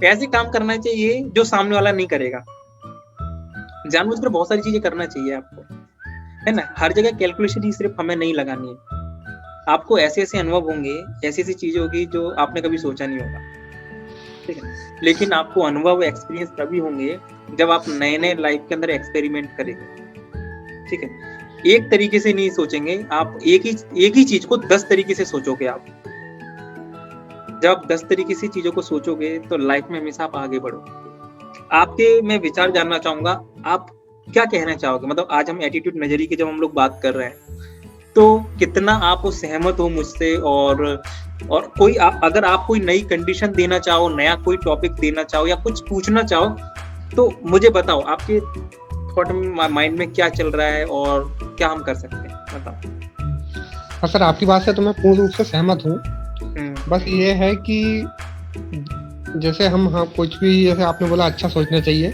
ऐसे काम करना चाहिए जो सामने वाला नहीं करेगा। जानबूझकर बहुत सारी चीजें करना चाहिए आपको, है ना। हर जगह कैलकुलेशन ही सिर्फ हमें नहीं लगानी है। आपको ऐसे ऐसे अनुभव होंगे, ऐसी ऐसी चीजें होगी जो आपने कभी सोचा नहीं होगा, ठीक है। लेकिन आपको अनुभव, एक्सपीरियंस तभी होंगे जब आप नए नए लाइफ के अंदर एक्सपेरिमेंट करेंगे, ठीक है। एक तरीके से नहीं सोचेंगे आप, एक ही चीज को 10 तरीके से सोचोगे आप। जब आप 10 तरीके से चीजों को सोचोगे तो लाइफ में हमेशा आप आगे बढ़ोगे। आपके मैं विचार जानना चाहूंगा, आप क्या कहना चाहोगे? मतलब आज हम एटीट्यूड नजरिए की जब हम लोग बात कर रहे हैं, तो कितना आप सहमत हो मुझसे? और कोई अगर आप कोई नई कंडीशन देना चाहो, नया कोई टॉपिक देना चाहो या कुछ पूछना चाहो तो मुझे बताओ, आपके थॉट माइंड में क्या चल रहा है और क्या हम कर सकते हैं, बताओ। हाँ सर, आपकी बात से तो मैं पूर्ण रूप से सहमत हूँ। बस ये है कि जैसे हम कुछ भी, जैसे आपने बोला अच्छा सोचना चाहिए,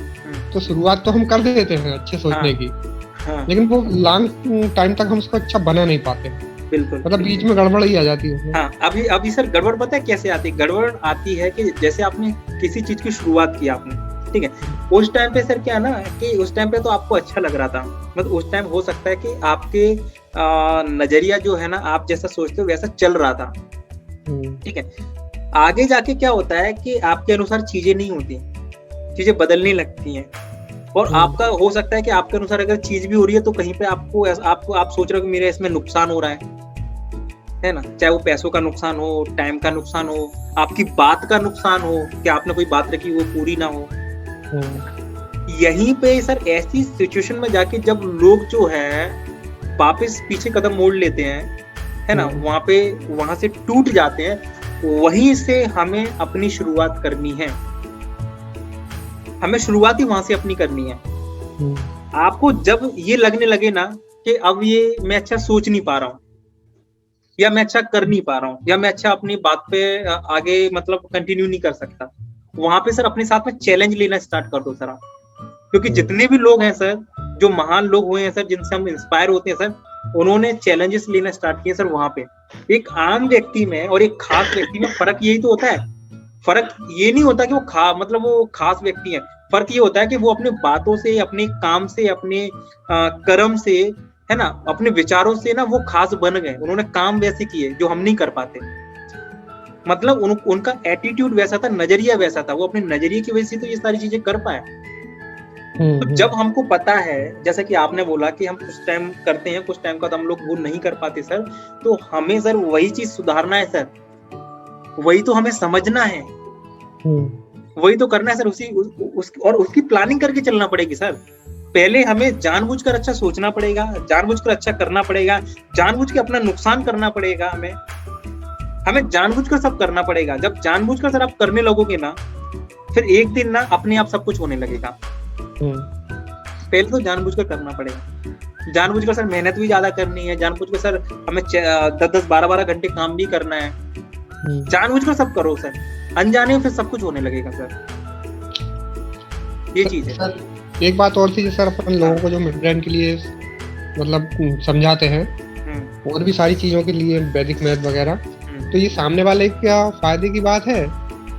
तो शुरुआत तो हम कर देते हैं अच्छे सोचने की, लेकिन वो लॉन्ग टाइम तक हम उसको अच्छा बना नहीं पाते। बिल्कुल, मतलब बीच में गड़बड़ ही आ जाती है। हाँ, अभी सर गड़बड़ पता है कैसे आती है? गड़बड़ आती है कि जैसे आपने किसी चीज की शुरुआत की आपने, ठीक है, उस टाइम पे सर क्या है ना कि उस टाइम पे तो आपको अच्छा लग रहा था, मतलब उस टाइम हो सकता है कि आपके नजरिया जो है ना, आप जैसा सोचते हो वैसा चल रहा था, ठीक है। आगे जाके क्या होता है कि आपके अनुसार चीजें नहीं होती, चीजें बदलने लगती हैं, और आपका हो सकता है कि आपके अनुसार अगर चीज भी हो रही है तो कहीं पे आप सोच रहे हो कि मेरे इसमें नुकसान हो रहा है ना, चाहे वो पैसों का नुकसान हो, टाइम का नुकसान हो, आपकी बात का नुकसान हो कि आपने कोई बात रखी वो पूरी ना हो। यहीं पे सर ऐसी सिचुएशन में जाके जब लोग जो है वापस पीछे कदम मोड़ लेते हैं, है ना, वहां से टूट जाते हैं, वहीं से हमें अपनी शुरुआत करनी है। हमें शुरुआत ही वहां से अपनी करनी है। आपको जब ये लगने लगे ना कि अब ये मैं अच्छा सोच नहीं पा रहा हूँ, या मैं अच्छा कर नहीं पा रहा हूँ, या मैं अच्छा अपनी बात पे आगे मतलब कंटिन्यू नहीं कर सकता, वहां पे सर अपने साथ में चैलेंज लेना स्टार्ट कर दो सर आप। क्योंकि जितने भी लोग हैं सर, जो महान लोग हुए हैं सर, जिनसे हम इंस्पायर होते हैं सर, उन्होंने चैलेंजेस लेना स्टार्ट किए सर। वहां पे एक आम व्यक्ति में और एक खास व्यक्ति में फर्क यही तो होता है। फर्क ये नहीं होता कि वो खास व्यक्ति है, फर्क ये होता है कि वो अपने बातों से, अपने काम से, अपने कर्म से, है ना, अपने विचारों से ना वो खास बन गए। उन्होंने काम वैसे किए जो हम नहीं कर पाते, मतलब उनका एटीट्यूड वैसा था, नजरिया वैसा था, वो अपने नजरिए की वजह से तो ये सारी चीजें कर पाए। तो जब हमको पता है, जैसा कि आपने बोला कि हम कुछ टाइम करते हैं, कुछ टाइम बाद हम लोग वो नहीं कर पाते सर, तो हमें सर वही चीज सुधारना है सर, वही तो हमें समझना है, वही तो करना है सर। और उसकी प्लानिंग करके चलना पड़ेगी सर। पहले हमें जानबूझकर अच्छा सोचना पड़ेगा, जानबूझकर अच्छा करना पड़ेगा, जानबूझ के अपना नुकसान करना पड़ेगा, हमें जानबूझकर सब करना पड़ेगा। जब जानबूझकर सर आप करने लगोगे ना, फिर एक दिन ना अपने आप सब कुछ होने लगेगा। पहले तो जानबूझकर करना पड़ेगा, जानबूझकर सर मेहनत भी ज्यादा करनी है, जानबूझकर सर हमें 10-10 12-12 घंटे काम भी करना है, जानबूझकर सब करो सर, अनजाने में फिर सब कुछ होने लगेगा सर। ये चीज है सर। एक बात और थी, सर अपन लोगों को जो मिड ब्रेन के लिए मतलब समझाते हैं, और भी सारी चीजों के लिए, वैदिक मैथ वगैरह, तो ये सामने वाले का फायदे की बात है,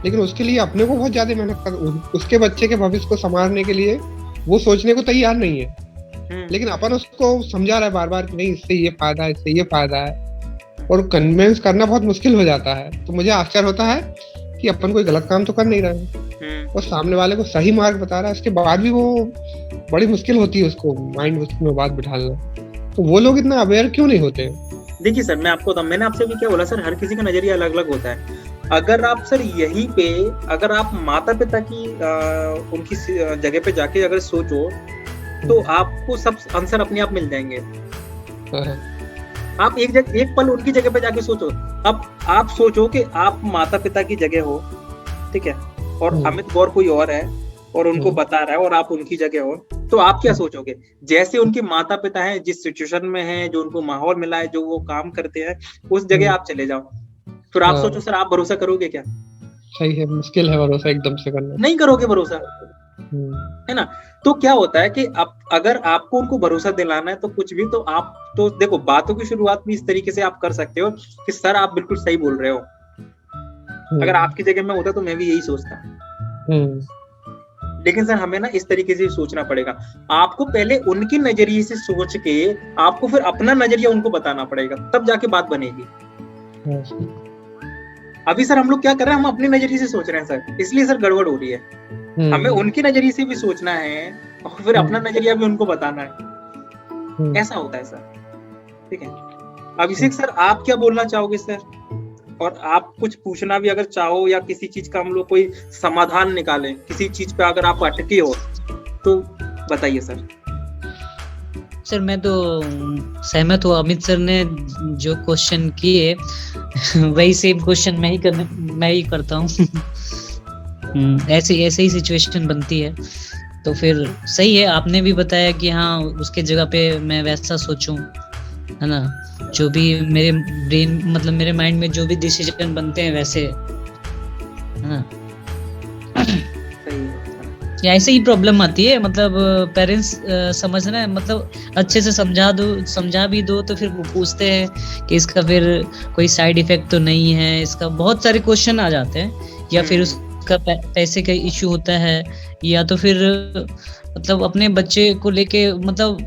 लेकिन उसके लिए अपने को बहुत ज्यादा मेहनत कर, उसके बच्चे के भविष्य को संभालने के लिए वो सोचने को तैयार नहीं है, लेकिन अपन उसको समझा रहा है बार बार कि नहीं, इससे ये फायदा है, इससे ये फायदा है, और कन्विंस करना बहुत मुश्किल हो जाता है। तो मुझे आश्चर्य होता है कि अपन कोई गलत काम तो कर नहीं रहे, और सामने वाले को सही मार्ग बता रहा है, इसके बाद भी वो बड़ी मुश्किल होती है उसको माइंड में बात बिठाना। तो वो लोग इतना अवेयर क्यों नहीं होते? देखिए सर, मैंने आपसे भी क्या बोला सर, हर किसी का नजरिया अलग अलग होता है। अगर आप सर यहीं पे, अगर आप माता पिता की उनकी जगह पे जाके अगर सोचो, तो आपको सब आंसर अपने आप मिल जाएंगे। आप एक पल उनकी जगह पे जाके सोचो। अब आप सोचो कि आप माता पिता की जगह हो, ठीक है, और अमित गौर कोई और है और उनको बता रहा है और आप उनकी जगह हो, तो आप क्या सोचोगे? जैसे उनके माता पिता हैं, जिस सिचुएशन में हैं, जो उनको माहौल मिला है, जो वो काम करते हैं, उस जगह आप चले जाओ, फिर आप सोचो सर, आप भरोसा करोगे क्या? सही है, मुश्किल है भरोसा एकदम से करना, नहीं करोगे भरोसा, है ना। तो क्या होता है कि अगर आपको उनको भरोसा दिलाना है तो कुछ भी, तो आप तो देखो, बातों की शुरुआत भी इस तरीके से आप कर सकते हो कि सर आप बिल्कुल सही बोल रहे हो। अगर आपकी जगह में होता तो मैं भी यही सोचता, लेकिन सर हमें ना इस तरीके से सोचना पड़ेगा। आपको पहले उनके नजरिए से सोच के आपको फिर अपना नजरिया उनको बताना पड़ेगा, तब जाके बात बनेगी। अभी सर हम लोग क्या कर रहे हैं, हम अपने नजरिए से सोच रहे हैं सर, इसलिए सर गड़बड़ हो रही है। हमें उनके नजरिए से भी सोचना है और फिर अपना नजरिया भी उनको बताना है। ऐसा होता है सर। ठीक है, अभिषेक सर आप क्या बोलना चाहोगे सर? और आप कुछ पूछना भी अगर चाहो, या किसी चीज का हम लोग कोई समाधान निकालें, किसी चीज पे अगर आप अटके हो तो बताइए सर। सर मैं तो सहमत हूँ, अमित सर ने जो क्वेश्चन किए वही सेम क्वेश्चन मैं ही करता हूँ। ऐसे ही सिचुएशन बनती है, तो फिर सही है, आपने भी बताया कि हाँ उसके जगह पे मैं वैसा सोचूं, है ना, जो भी मेरे ब्रेन मतलब मेरे माइंड में जो भी डिसीजन बनते हैं वैसे, है ना। ऐसे ही प्रॉब्लम आती है, मतलब पेरेंट्स समझना है, मतलब अच्छे से समझा भी दो तो फिर वो पूछते हैं कि इसका फिर कोई साइड इफेक्ट तो नहीं है, इसका बहुत सारे क्वेश्चन आ जाते हैं, या फिर उसका पैसे का इश्यू होता है, या तो फिर मतलब अपने बच्चे को लेके मतलब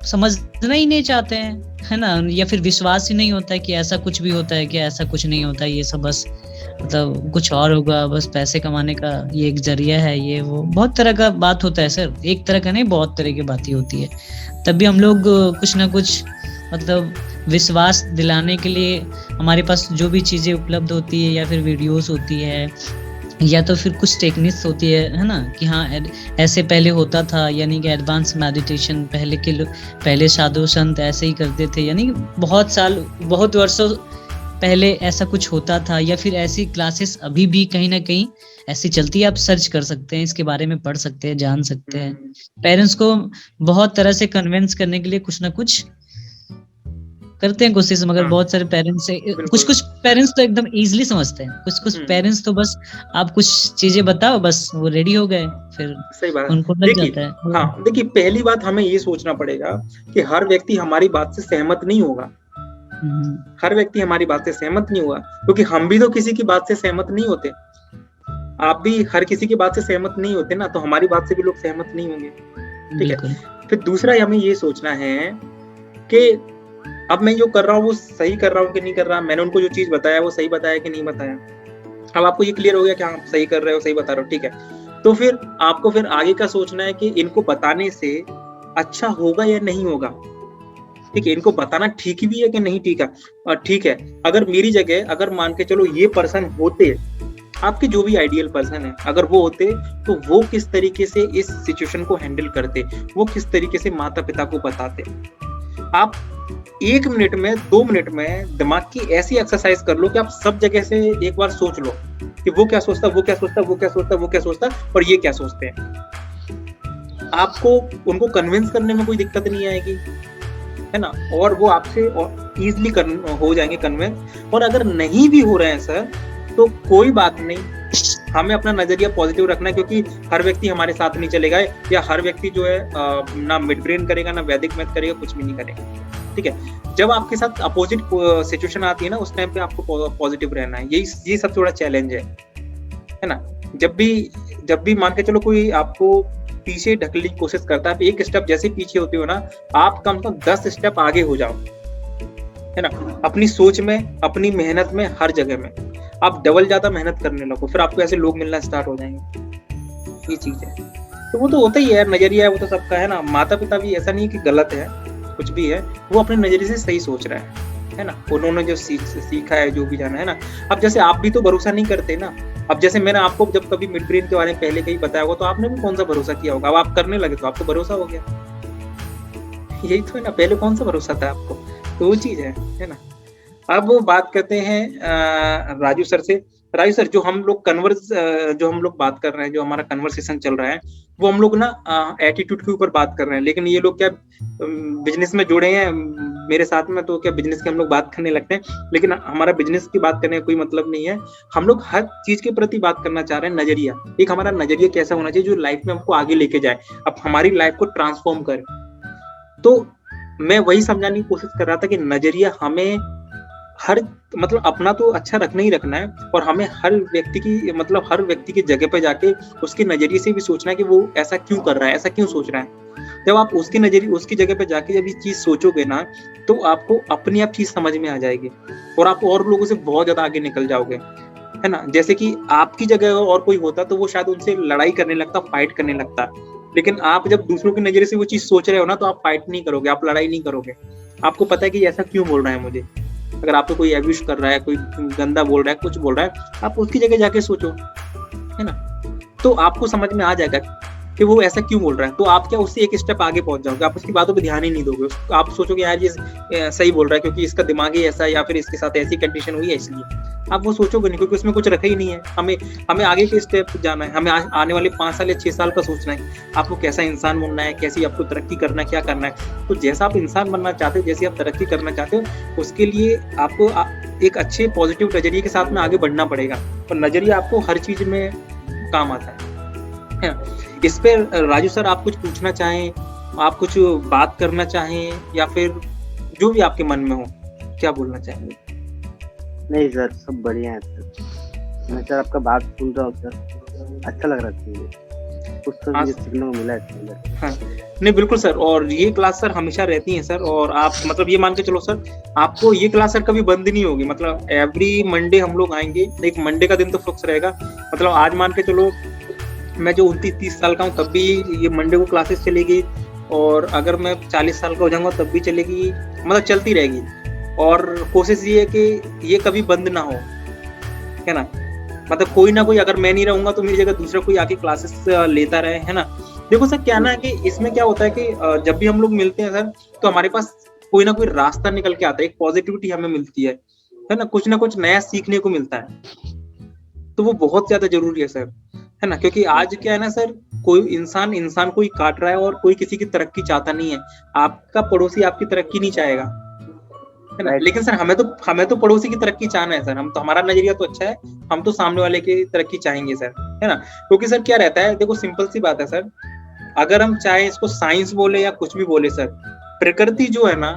समझना ही नहीं चाहते हैं, है ना, या फिर विश्वास ही नहीं होता है कि ऐसा कुछ भी होता है, कि ऐसा कुछ नहीं होता है, ये सब बस मतलब कुछ और होगा, बस पैसे कमाने का ये एक जरिया है, ये वो बहुत तरह का बात होता है सर, एक तरह का नहीं, बहुत तरह की बातें होती है। तब भी हम लोग कुछ ना कुछ मतलब विश्वास दिलाने के लिए हमारे पास जो भी चीजें उपलब्ध होती है, या फिर वीडियोस होती है, या तो फिर कुछ टेक्निक्स होती है ना, कि हाँ ऐसे पहले होता था, यानी कि एडवांस मेडिटेशन पहले साधु संत ऐसे ही करते थे, यानी बहुत वर्षों पहले ऐसा कुछ होता था, या फिर ऐसी क्लासेस अभी भी कहीं ना कहीं ऐसी चलती है, आप सर्च कर सकते हैं, इसके बारे में पढ़ सकते हैं, जान सकते हैं। पेरेंट्स को बहुत तरह से कन्विंस करने के लिए कुछ ना कुछ करते हैं कोशिश, मगर बहुत सारे पेरेंट्स से कुछ पेरेंट्स तो एकदम इजीली समझते हैं, कुछ पेरेंट्स तो बस आप कुछ चीजें बताओ बस वो रेडी हो गए, फिर सही बात उनको लग जाता है। हाँ देखिए, पहली बात हमें ये सोचना पड़ेगा कि हर व्यक्ति हमारी बात से सहमत नहीं होगा, हर व्यक्ति हमारी बात से सहमत नहीं हुआ, क्योंकि हम भी तो किसी की बात से सहमत नहीं होते, आप भी हर किसी की बात से सहमत नहीं होते ना, तो हमारी बात से भी लोग सहमत नहीं होंगे। ठीक है, फिर दूसरा हमें ये सोचना है कि अब मैं जो कर रहा हूँ वो सही कर रहा हूँ कि नहीं कर रहा, मैंने उनको जो चीज बताया वो सही बताया कि नहीं बताया। अब आपको ये क्लियर हो गया कि हाँ सही कर रहे हो, सही बता रहे हो, ठीक है, तो फिर आपको फिर आगे का सोचना है कि इनको बताने से अच्छा होगा या नहीं होगा। ठीक है, इनको बताना ठीक भी है कि नहीं ठीक है। और ठीक है, अगर मेरी जगह अगर मान के चलो ये पर्सन होते, आपके जो भी आइडियल पर्सन है, अगर वो होते तो वो किस तरीके से इस सिचुएशन को हैंडल करते, वो किस तरीके से माता पिता को बताते। आप 1 मिनट में 2 मिनट में दिमाग की ऐसी एक्सरसाइज कर लो कि आप सब जगह से एक बार सोच लो कि वो क्या सोचता, वो क्या सोचता, वो क्या सोचता, वो क्या सोचता, और ये क्या सोचते हैं। आपको उनको कन्विंस करने में कोई दिक्कत नहीं आएगी, है ना, और वो आपसे इजीली हो जाएंगे कन्विंस। और अगर नहीं भी हो रहे हैं सर तो कोई बात नहीं, हमें अपना नजरिया पॉजिटिव रखना है, क्योंकि हर व्यक्ति हमारे साथ नहीं चलेगा, या हर व्यक्ति जो है ना मिड ब्रेन करेगा, ना वैदिक मैथ करेगा, कुछ भी नहीं करेगा। ठीक है, जब आपके साथ अपोजिट सिचुएशन आती है ना, उस टाइम पे आपको पॉजिटिव रहना है, यही सब थोड़ा चैलेंज है ना। जब भी मान के चलो कोई आपको पीछे ढकने की कोशिश करता है, एक स्टेप जैसे पीछे होते हो ना, आप कम से कम 10 स्टेप आगे हो जाओ, है ना, अपनी सोच में, अपनी मेहनत में, हर जगह में आप डबल ज्यादा मेहनत करने लगो, फिर आपको ऐसे लोग मिलना स्टार्ट हो जाएंगे। ये चीज है, तो वो तो होता ही है, नजरिया है वो तो सबका, है ना। माता पिता भी ऐसा नहीं कि गलत है, कुछ भी है, वो अपने नजरिए से सही सोच रहा है ना, उन्होंने जो सीखा है, जो भी जाना है ना। अब जैसे आप भी तो भरोसा नहीं करते ना, अब जैसे मैंने आपको जब कभी मिड ब्रेन के बारे में पहले कहीं बताया होगा तो आपने भी कौन सा भरोसा किया होगा, अब आप करने लगे तो आपको भरोसा हो गया। यही तो है ना, पहले कौन सा भरोसा था आपको, तो वो चीज है ना। अब वो बात करते हैं राजू सर से। राजू सर, जो हम लोग बात कर रहे हैं, जो हमारा कन्वर्सेशन चल रहा है, वो हम लोग ना एटीट्यूड के ऊपर बात कर रहे हैं, लेकिन ये लोग क्या बिजनेस में जुड़े हैं मेरे साथ में, तो क्या बिजनेस की हम लोग बात करने लगते हैं, लेकिन हमारा बिजनेस की बात करने का कोई मतलब नहीं है। हम लोग हर चीज के प्रति बात करना चाह रहे हैं, नजरिया, एक हमारा नजरिया कैसा होना चाहिए जो लाइफ में हमको आगे लेके जाए, अब हमारी लाइफ को ट्रांसफॉर्म करे। तो मैं वही समझाने की कोशिश कर रहा था कि नजरिया हमें मतलब अपना तो अच्छा रखना ही रखना है, और हमें हर व्यक्ति की जगह पे जाके उसके नजरिए से भी सोचना है कि वो ऐसा क्यों कर रहा है, ऐसा क्यों सोच रहा है। जब आप उसकी जगह पे जाके जब ये चीज सोचोगे ना, तो आपको अपनी आप चीज समझ में आ जाएगी, और आप और लोगों से बहुत ज्यादा आगे निकल जाओगे, है ना। जैसे कि आपकी जगह और कोई होता तो वो शायद उनसे लड़ाई करने लगता, फाइट करने लगता, लेकिन आप जब दूसरों के नजरिए से वो चीज सोच रहे हो ना, तो आप फाइट नहीं करोगे, आप लड़ाई नहीं करोगे। आपको पता है कि ऐसा क्यों बोल रहा है मुझे। अगर आपको कोई एब्यूज कर रहा है, कोई गंदा बोल रहा है, कुछ बोल रहा है, आप उसकी जगह जाके सोचो, है ना। तो आपको समझ में आ जाएगा कि वो ऐसा क्यों बोल रहा है। तो आप क्या उससे एक स्टेप आगे पहुंच जाओगे, आप उसकी बातों पे ध्यान ही नहीं दोगे। आप सोचोगे यार ये सही बोल रहा है क्योंकि इसका दिमाग ही ऐसा है, या फिर इसके साथ ऐसी कंडीशन हुई है इसलिए। आप वो सोचोगे नहीं, क्योंकि उसमें कुछ रखा ही नहीं है। हमें आगे के स्टेप जाना है, हमें आने वाले 5 साल या 6 साल का सोचना है। आपको कैसा इंसान बनना है, कैसी आपको तरक्की करना है, क्या करना है। तो जैसा आप इंसान बनना चाहते हो, जैसी आप तरक्की करना चाहते हो, उसके लिए आपको एक अच्छे पॉजिटिव नजरिए के साथ में आगे बढ़ना पड़ेगा। और नजरिया आपको हर चीज में काम आता है। इस पे राजू सर आप कुछ पूछना चाहें, आप कुछ बात करना चाहें, या फिर जो भी आपके मन में हो, क्या बोलना चाहेंगे? नहीं सर, सब बढ़िया है सर। मैं सर आपका बात सुन रहा हूँ सर, अच्छा लग रहा है मुझे, कुछ तो मुझे सीखने को मिला है। हाँ, नहीं बिल्कुल सर। और ये क्लास सर हमेशा रहती है सर। और आप मतलब ये मान के चलो सर, आपको ये क्लास सर कभी बंद नहीं होगी। मतलब एवरी मंडे हम लोग आएंगे, एक मंडे का दिन तो फिक्स रहेगा। मतलब आज मान के चलो मैं जो 29-30 साल का हूँ तब भी ये मंडे को क्लासेस चलेगी, और अगर मैं 40 साल का हो जाऊंगा तब भी चलेगी, मतलब चलती रहेगी। और कोशिश ये है कि ये कभी बंद ना हो, है ना। मतलब कोई ना कोई, अगर मैं नहीं रहूंगा तो मेरी जगह दूसरा कोई आके क्लासेस लेता रहे, है ना। देखो सर क्या ना कि इसमें क्या होता है कि जब भी हम लोग मिलते हैं सर, तो हमारे पास कोई ना कोई रास्ता निकल के आता है, एक पॉजिटिविटी हमें मिलती है ना, कुछ ना कुछ नया सीखने को मिलता है। तो वो बहुत ज्यादा जरूरी है सर, है ना। क्योंकि आज क्या है ना सर, कोई इंसान को ही काट रहा है, और कोई किसी की तरक्की चाहता नहीं है। आपका पड़ोसी आपकी तरक्की नहीं चाहेगा, है ना। लेकिन सर हमें तो पड़ोसी की तरक्की चाहना है सर। हम तो, हमारा नजरिया तो अच्छा है, हम तो सामने वाले की तरक्की चाहेंगे सर, है ना। क्योंकि सर क्या रहता है, देखो सिंपल सी बात है सर, अगर हम चाहे इसको साइंस बोले या कुछ भी बोले सर, प्रकृति जो है ना,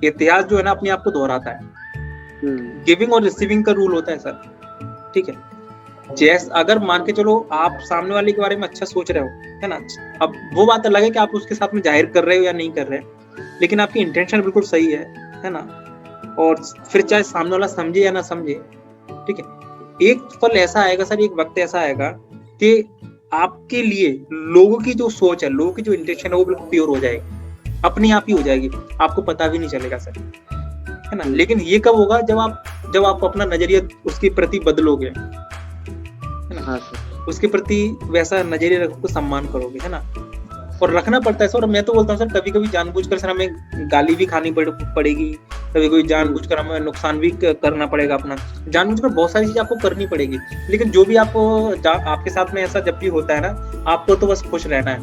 इतिहास जो है ना, अपने आप को दोहराता है। गिविंग और रिसीविंग का रूल होता है सर, ठीक है। जैस अगर मान के चलो आप सामने वाले के बारे में अच्छा सोच रहे हो, है ना। अब वो बात अलग है कि आप उसके साथ में जाहिर कर रहे हो या नहीं कर रहे, लेकिन आपकी इंटेंशन बिल्कुल सही है ना। और फिर चाहे सामने वाला समझे या ना समझे, ठीक है। एक पल ऐसा आएगा सर, एक वक्त ऐसा आएगा कि आपके लिए लोगों की जो सोच है, लोगों की जो इंटेंशन है, वो बिल्कुल प्योर हो जाएगी, अपने आप ही हो जाएगी, आपको पता भी नहीं चलेगा सर, है ना। लेकिन ये कब होगा, जब आप अपना नजरिया उसके प्रति बदलोगे, है ना। हाँ, उसके प्रति वैसा नजरिया रखो, सम्मान करोगे, है ना। और रखना पड़ता है सर। और मैं तो बोलता हूँ सर, कभी कभी जानबूझकर सर हमें गाली भी खानी पड़ेगी, कभी कोई जानबूझकर हमें नुकसान भी करना पड़ेगा अपना, जानबूझकर बहुत सारी चीजें आपको करनी पड़ेगी। लेकिन जो भी आपके साथ में ऐसा जब भी होता है ना, आपको तो बस खुश रहना है।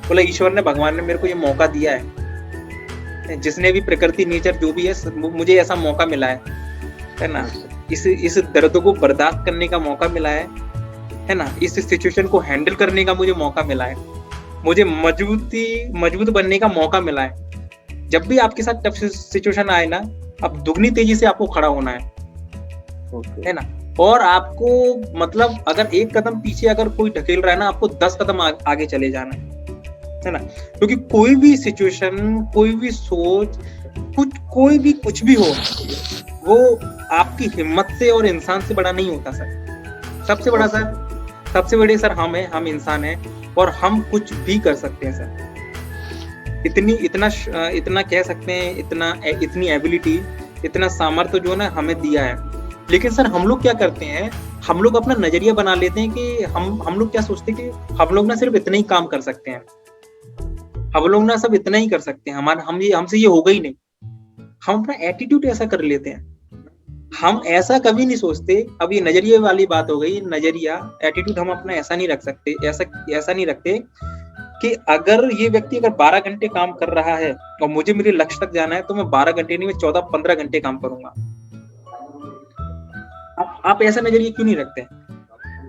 बोला ईश्वर ने, भगवान ने मेरे को ये मौका दिया है, जिसने भी प्रकृति नेचर जो भी है, मुझे ऐसा मौका मिला है ना। इस दर्द को बर्दाश्त करने का मौका मिला है ना। इस सिचुएशन को हैंडल करने का मुझे मौका मिला है, मुझे मजबूत बनने का मौका मिला है। जब भी आपके साथ टफ सिचुएशन आए ना, अब दुगनी तेजी से आपको खड़ा होना है ना। और आपको मतलब अगर एक कदम पीछे अगर कोई ढकेल रहा है ना, आपको 10 कदम आगे चले जाना है ना। क्योंकि कोई भी सिचुएशन, कोई भी सोच, कोई भी कुछ भी हो, वो आपकी हिम्मत से और इंसान से बड़ा नहीं होता सर। सबसे बड़े सर हम इंसान हैं, और हम कुछ भी कर सकते हैं सर। इतना कह सकते हैं, इतनी एबिलिटी, इतना सामर्थ्य जो ना हमें दिया है। लेकिन सर हम लोग क्या करते हैं, हम लोग अपना नजरिया बना लेते हैं कि हम लोग क्या सोचते हैं कि हम लोग ना सिर्फ इतना ही काम कर सकते हैं, हम लोग ना सब इतना ही कर सकते हैं, हमसे ये होगा ही नहीं। हम अपना एटीट्यूड ऐसा कर लेते हैं, हम ऐसा कभी नहीं सोचते। अब ये नजरिए वाली बात हो गई, नजरिया, एटीट्यूड हम अपना ऐसा नहीं रख सकते, ऐसा नहीं रखते कि अगर ये व्यक्ति अगर 12 घंटे काम कर रहा है और मुझे मेरे लक्ष्य तक जाना है, तो मैं 12 घंटे नहीं, मैं 14-15 घंटे काम करूंगा। आप ऐसा नजरिया क्यों नहीं रखते?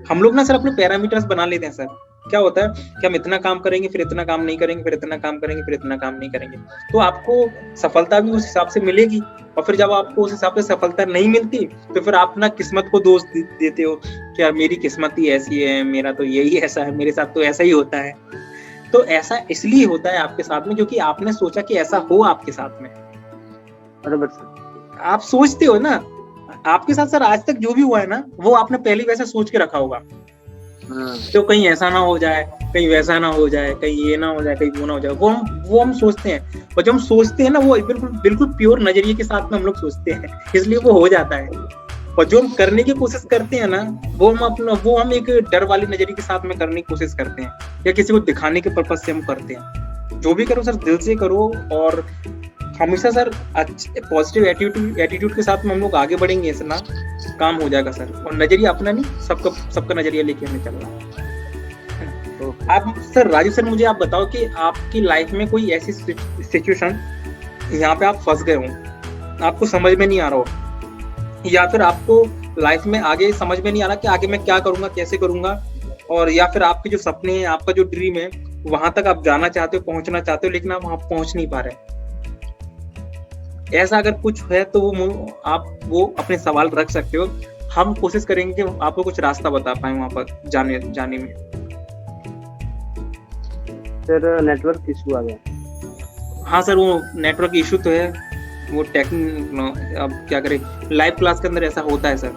हम लोग ना सर अपने पैरामीटर्स बना लेते हैं सर। क्या होता है कि हम इतना काम करेंगे, फिर इतना काम नहीं करेंगे, फिर इतना काम करेंगे, फिर इतना काम नहीं करेंगे, तो आपको सफलता भी उस हिसाब से मिलेगी। और फिर जब आपको उस हिसाब से सफलता नहीं मिलती, तो फिर आप ना किस्मत को दोष देते हो कि यार मेरी किस्मत ही ऐसी है, मेरा तो यही ऐसा है, मेरे साथ तो ऐसा ही होता है। तो ऐसा इसलिए होता है आपके साथ में क्योंकि आपने सोचा कि ऐसा हो आपके साथ में। आप सोचते हो ना, आपके साथ सर आज तक जो भी हुआ है ना, वो आपने पहले वैसा सोच के रखा होगा। तो कहीं ऐसा ना हो जाए कहीं वैसा ना हो जाए, कहीं ये ना हो जाए, कहीं वो ना हो जाए, वो हम सोचते हैं। और जब हम सोचते हैं ना, वो बिल्कुल प्योर नजरिए के साथ में हम लोग सोचते हैं, इसलिए वो हो जाता है। और जो हम करने की कोशिश करते हैं ना, वो हम एक डर वाली नजरिए के साथ में करने की कोशिश करते हैं, या किसी को दिखाने के पर्पज से हम करते हैं। जो भी करो सर दिल से करो, और हमेशा सर अच्छे पॉजिटिव एटीट्यूड के साथ में हम लोग आगे बढ़ेंगे, ऐसे ना काम हो जाएगा सर। और नजरिया अपना नहीं, सबका नजरिया लेके हमें चलना है। आप सर, राजू सर, मुझे आप बताओ कि आपकी लाइफ में कोई ऐसी सिचुएशन यहाँ पे आप फंस गए हो, आपको समझ में नहीं आ रहा हो, या फिर आपको लाइफ में आगे समझ में नहीं आ रहा कि आगे मैं क्या करूंगा, कैसे करूंगा, और या फिर आपके जो सपने हैं, आपका जो ड्रीम है, वहां तक आप जाना चाहते हो, पहुंचना चाहते हो, लेकिन आप वहां पहुंच नहीं पा रहे। ऐसा अगर कुछ है तो आप वो अपने सवाल रख सकते हो, हम कोशिश करेंगे कि आपको कुछ रास्ता बता पाए वहां पर जाने में। सर नेटवर्क इशू आ गया। हाँ सर, वो नेटवर्क इशू तो है, वो अब क्या करें, लाइव क्लास के अंदर ऐसा होता है सर,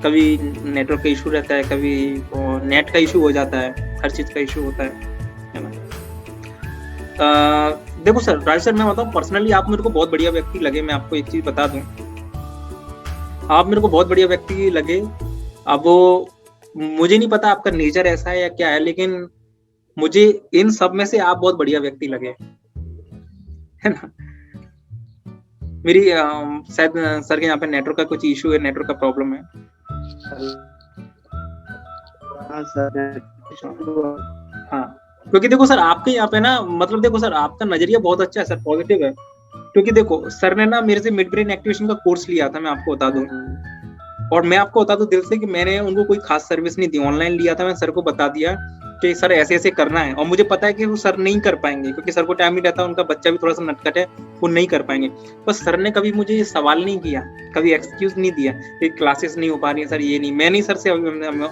कभी नेटवर्क का इशू रहता है, कभी नेट का इशू हो जाता है, हर चीज का इशू होता है ना। देखो सर, राज सर, मैं बताऊं पर्सनली, आप मेरे को बहुत बढ़िया व्यक्ति लगे। मैं आपको एक चीज बता दूं, आप मेरे को बहुत बढ़िया व्यक्ति लगे। अब वो मुझे नहीं पता आपका नेचर ऐसा है या क्या है, लेकिन मुझे इन सब में से आप बहुत बढ़िया व्यक्ति लगे, है ना। मेरी शायद सर के यहाँ पे नेटवर्क का कुछ इशू है, नेटवर्क का प्रॉब्लम है। हाँ सर, हाँ, क्योंकि देखो सर, आपके यहाँ पे ना, मतलब देखो सर, आपका नजरिया बहुत अच्छा है सर, पॉजिटिव है। क्योंकि देखो सर ने ना मेरे से मिड ब्रेन एक्टिवेशन का कोर्स लिया था, मैं आपको बता दूं, और मैं आपको बता दूं दिल से कि मैंने उनको कोई खास सर्विस नहीं दी, ऑनलाइन लिया था। मैं सर को बता दिया कि सर ऐसे ऐसे करना है, और मुझे पता है कि वो सर नहीं कर पाएंगे, क्योंकि सर को टाइम नहीं रहता, उनका बच्चा भी थोड़ा सा नटखट है, वो नहीं कर पाएंगे। पर सर ने कभी मुझे ये सवाल नहीं किया, कभी एक्सक्यूज नहीं दिया कि क्लासेस नहीं हो पा रही है सर, ये नहीं। मैं नहीं सर से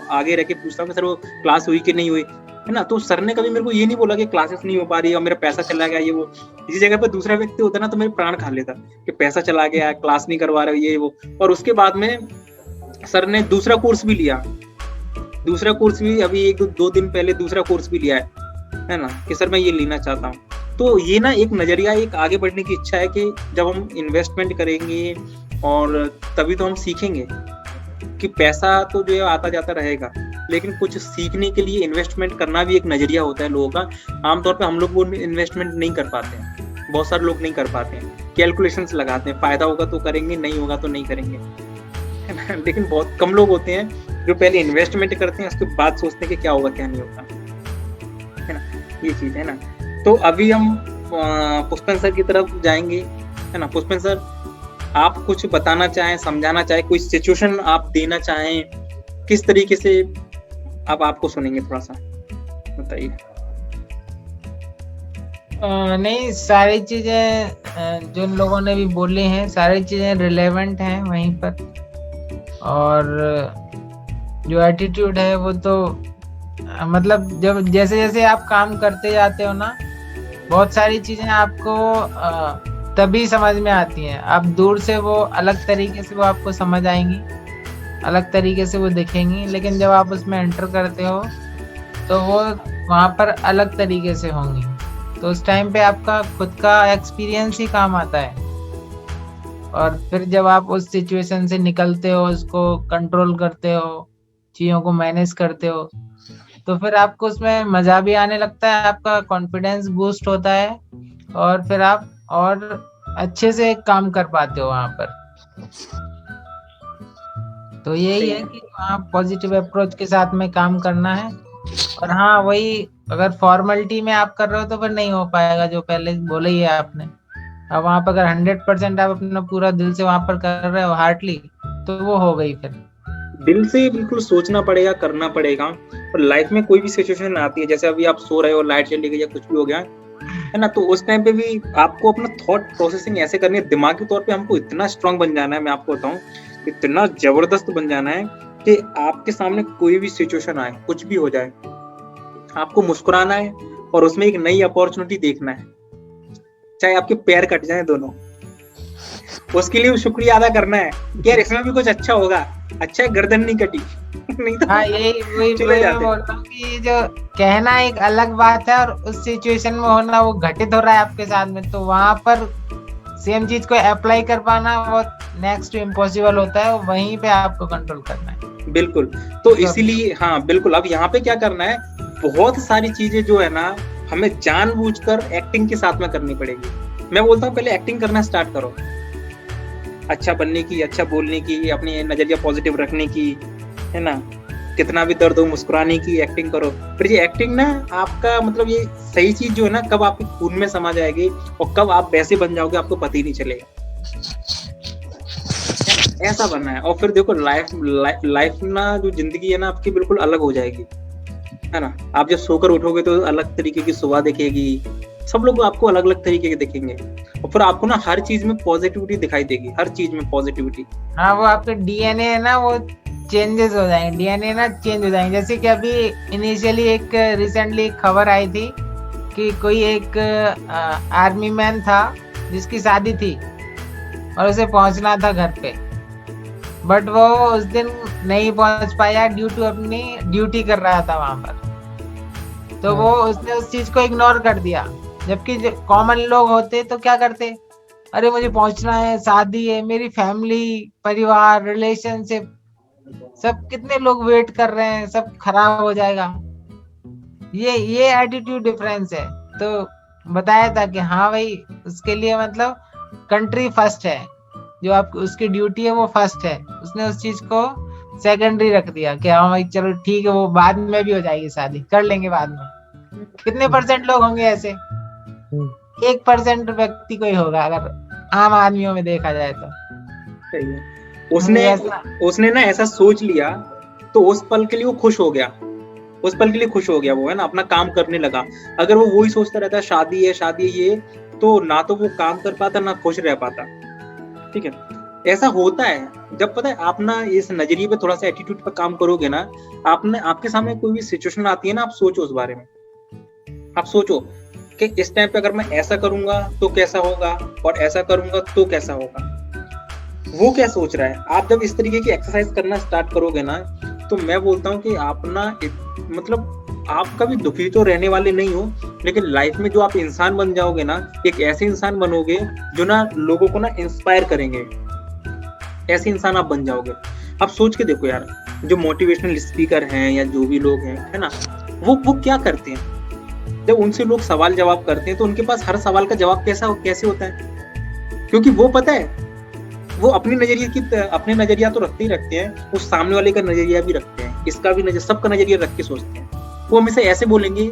आगे रह के पूछता हूँ कि सर वो क्लास हुई कि नहीं हुई, है ना। तो सर ने कभी मेरे को ये नहीं बोला कि क्लासेस नहीं हो पा रही है और मेरा पैसा चला गया, ये वो। इसी जगह पर दूसरा व्यक्ति होता ना तो मेरे प्राण खा लेता कि पैसा चला गया, क्लास नहीं करवा रहे, ये वो। और उसके बाद में सर ने दूसरा कोर्स भी लिया, अभी 1-2 दिन पहले दूसरा कोर्स भी लिया है ना, कि सर मैं ये लेना चाहता हूँ। तो ये ना एक नजरिया, एक आगे बढ़ने की इच्छा है कि जब हम इन्वेस्टमेंट करेंगे और तभी तो हम सीखेंगे, कि पैसा तो जो है आता जाता रहेगा, लेकिन कुछ सीखने के लिए इन्वेस्टमेंट करना भी एक नजरिया होता है लोगों का। आमतौर पे हम लोग वो इन्वेस्टमेंट नहीं कर पाते हैं, बहुत सारे लोग नहीं कर पाते हैं, कैलकुलेशंस लगाते हैं, फायदा होगा तो करेंगे, नहीं होगा तो नहीं करेंगे, है ना। लेकिन बहुत कम लोग होते हैं जो पहले इन्वेस्टमेंट करते हैं, उसके बाद सोचते हैं कि क्या होगा क्या नहीं होगा, है ना। ये चीज है ना। तो अभी हम पुष्पन सर की तरफ जाएंगे, है ना। पुष्पन सर, आप कुछ बताना चाहें, समझाना चाहें, कोई सिचुएशन आप देना चाहें, किस तरीके से अब आपको सुनेंगे, थोड़ा सा बताइए। नहीं, सारी चीजें जो लोगों ने भी बोली हैं, सारी चीजें रिलेवेंट हैं वहीं पर। और जो एटीट्यूड है वो तो मतलब जब जैसे जैसे आप काम करते जाते हो ना, बहुत सारी चीजें आपको तभी समझ में आती हैं। आप दूर से वो अलग तरीके से वो आपको समझ आएंगी, अलग तरीके से वो दिखेंगी, लेकिन जब आप उसमें एंटर करते हो तो वो वहाँ पर अलग तरीके से होंगी। तो उस टाइम पे आपका खुद का एक्सपीरियंस ही काम आता है। और फिर जब आप उस सिचुएशन से निकलते हो, उसको कंट्रोल करते हो, चीज़ों को मैनेज करते हो, तो फिर आपको उसमें मज़ा भी आने लगता है, आपका कॉन्फिडेंस बूस्ट होता है, और फिर आप और अच्छे से काम कर पाते हो वहाँ पर। तो यही है कि वहाँ पॉजिटिव अप्रोच के साथ में काम करना है। और हाँ, वही अगर फॉर्मेलिटी में आप कर रहे हो तो फिर नहीं हो पाएगा, जो पहले बोले ही है आपने। अब वहाँ पर अगर 100% आप अपना पूरा दिल से वहाँ पर कर रहे हो, हार्टली, तो वो हो गई। फिर दिल से बिल्कुल सोचना पड़ेगा, करना पड़ेगा। और लाइफ में कोई भी सिचुएशन आती है, जैसे अभी आप सो रहे हो, लाइट चली गई या कुछ भी हो गया, है ना, तो उस टाइम पे भी आपको अपना थॉट प्रोसेसिंग ऐसे करनी है, दिमागी तौर पे हमको इतना स्ट्रांग बन जाना है, मैं आपको बताऊं, इतना जबरदस्त बन जाना है कि आपके सामने कोई भी सिचुएशन आए, कुछ भी हो जाए, आपको मुस्कुराना है और उसमें एक नई अपॉर्चुनिटी देखना है, चाहे आपके पैर कट जाए दोनों, उसके लिए शुक्रिया अदा करना है कि यार इसमें भी कुछ अच्छा होगा, अच्छा है गर्दन नहीं कटी नहीं तो हाँ यही वही चले वही मैं जाते। बोल रहा हूँ कि जो कहना एक अलग बात है और उस सिचुएशन में होना, वो घटित हो रहा है आपके साथ में, तो वहां पर सेम चीज को अप्लाई कर पाना बहुत नेक्स्ट टू इम्पॉसिबल होता है, वहीं पे आपको कंट्रोल करना है। बिल्कुल। तो इसीलिए हाँ बिल्कुल, अब यहाँ पे क्या करना है, बहुत सारी चीजें जो है ना हमें जानबूझकर एक्टिंग के साथ में करनी पड़ेगी। मैं बोलता हूँ पहले एक्टिंग करना स्टार्ट करो, अच्छा बनने की, अच्छा बोलने की, अपनी नजरिया पॉजिटिव रखने की, है ना, कितना भी दर्द हो मुस्कुराने की एक्टिंग करो। फिर ये एक्टिंग ना आपका मतलब ये सही चीज जो है ना कब आपके खून में समा जाएगी और कब आप वैसे बन जाओगे आपको पता ही नहीं चलेगा। ऐसा बनना है। और फिर देखो लाइफ ना जो जिंदगी है ना आपकी बिल्कुल अलग हो जाएगी, है ना। आप जब सोकर उठोगे तो अलग तरीके की सुबह दिखेगी, सब लोग आपको अलग अलग तरीके के दिखेंगे और फिर आपको ना हर चीज में पॉजिटिविटी दिखाई देगी, हर चीज में पॉजिटिविटी। हाँ वो आपके डीएनए है ना वो चेंजेस हो जाएंगे, डीएनए ना चेंज हो जाएंगे। जैसे कि अभी इनिशियली एक रिसेंटली एक खबर आई थी कि कोई एक आर्मी मैन था जिसकी शादी थी और उसे पहुंचना था घर पे, बट वो उस दिन नहीं पहुंच पाया ड्यू टू अपनी ड्यूटी कर रहा था वहां पर। तो वो उसने उस चीज को इग्नोर कर दिया, जबकि जो कॉमन लोग होते तो क्या करते, अरे मुझे पहुंचना है, शादी है, मेरी फैमिली, परिवार, रिलेशनशिप, सब कितने लोग वेट कर रहे हैं, सब खराब हो जाएगा। ये एटीट्यूड डिफरेंस है। तो बताया था कि हाँ भाई उसके लिए मतलब कंट्री फर्स्ट है, जो आप उसकी ड्यूटी है वो फर्स्ट है। उसने उस चीज को सेकेंडरी रख दिया कि हाँ भाई चलो ठीक है, वो बाद में भी हो जाएगी, शादी कर लेंगे बाद में। कितने परसेंट लोग होंगे ऐसे? 1% व्यक्ति कोई होगा अगर आम आदमियों में देखा जाए तो। सही है। उसने ना ऐसा सोच लिया तो उस पल के लिए वो खुश हो गया, उस पल के लिए खुश हो गया वो, है ना, अपना काम करने लगा। अगर वो वही सोचता रहता शादी है शादी है ये, तो ना तो वो काम कर पाता ना खुश रह पाता। ठीक है, ऐसा होता है जब पता है आप ना इस नजरिए पे थोड़ा सा एटीट्यूड पे काम करोगे ना, आपने आपके सामने कोई भी सिचुएशन आती है ना, आप सोचो उस बारे में, आप सोचो कि इस टाइम पे अगर मैं ऐसा करूंगा तो कैसा होगा और ऐसा करूंगा तो कैसा होगा। वो क्या सोच रहा है, आप जब इस तरीके की एक्सरसाइज करना स्टार्ट करोगे ना, तो मैं बोलता हूँ कि आप ना मतलब आप कभी दुखी तो रहने वाले नहीं हो, लेकिन लाइफ में जो आप इंसान बन जाओगे ना, एक ऐसे इंसान बनोगे जो ना लोगों को ना इंस्पायर करेंगे, ऐसे इंसान आप बन जाओगे। आप सोच के देखो यार, जो मोटिवेशनल स्पीकर हैं या जो भी लोग हैं, है ना, वो क्या करते हैं, जब उनसे लोग सवाल जवाब करते हैं तो उनके पास हर सवाल का जवाब कैसे होता है, क्योंकि वो पता है वो अपने नजरिया तो रखते ही रखते हैं, उस सामने वाले का नजरिया भी रखते हैं, इसका भी नजर, सबका नजरिया रख के सोचते हैं। वो हमेशा ऐसे बोलेंगे,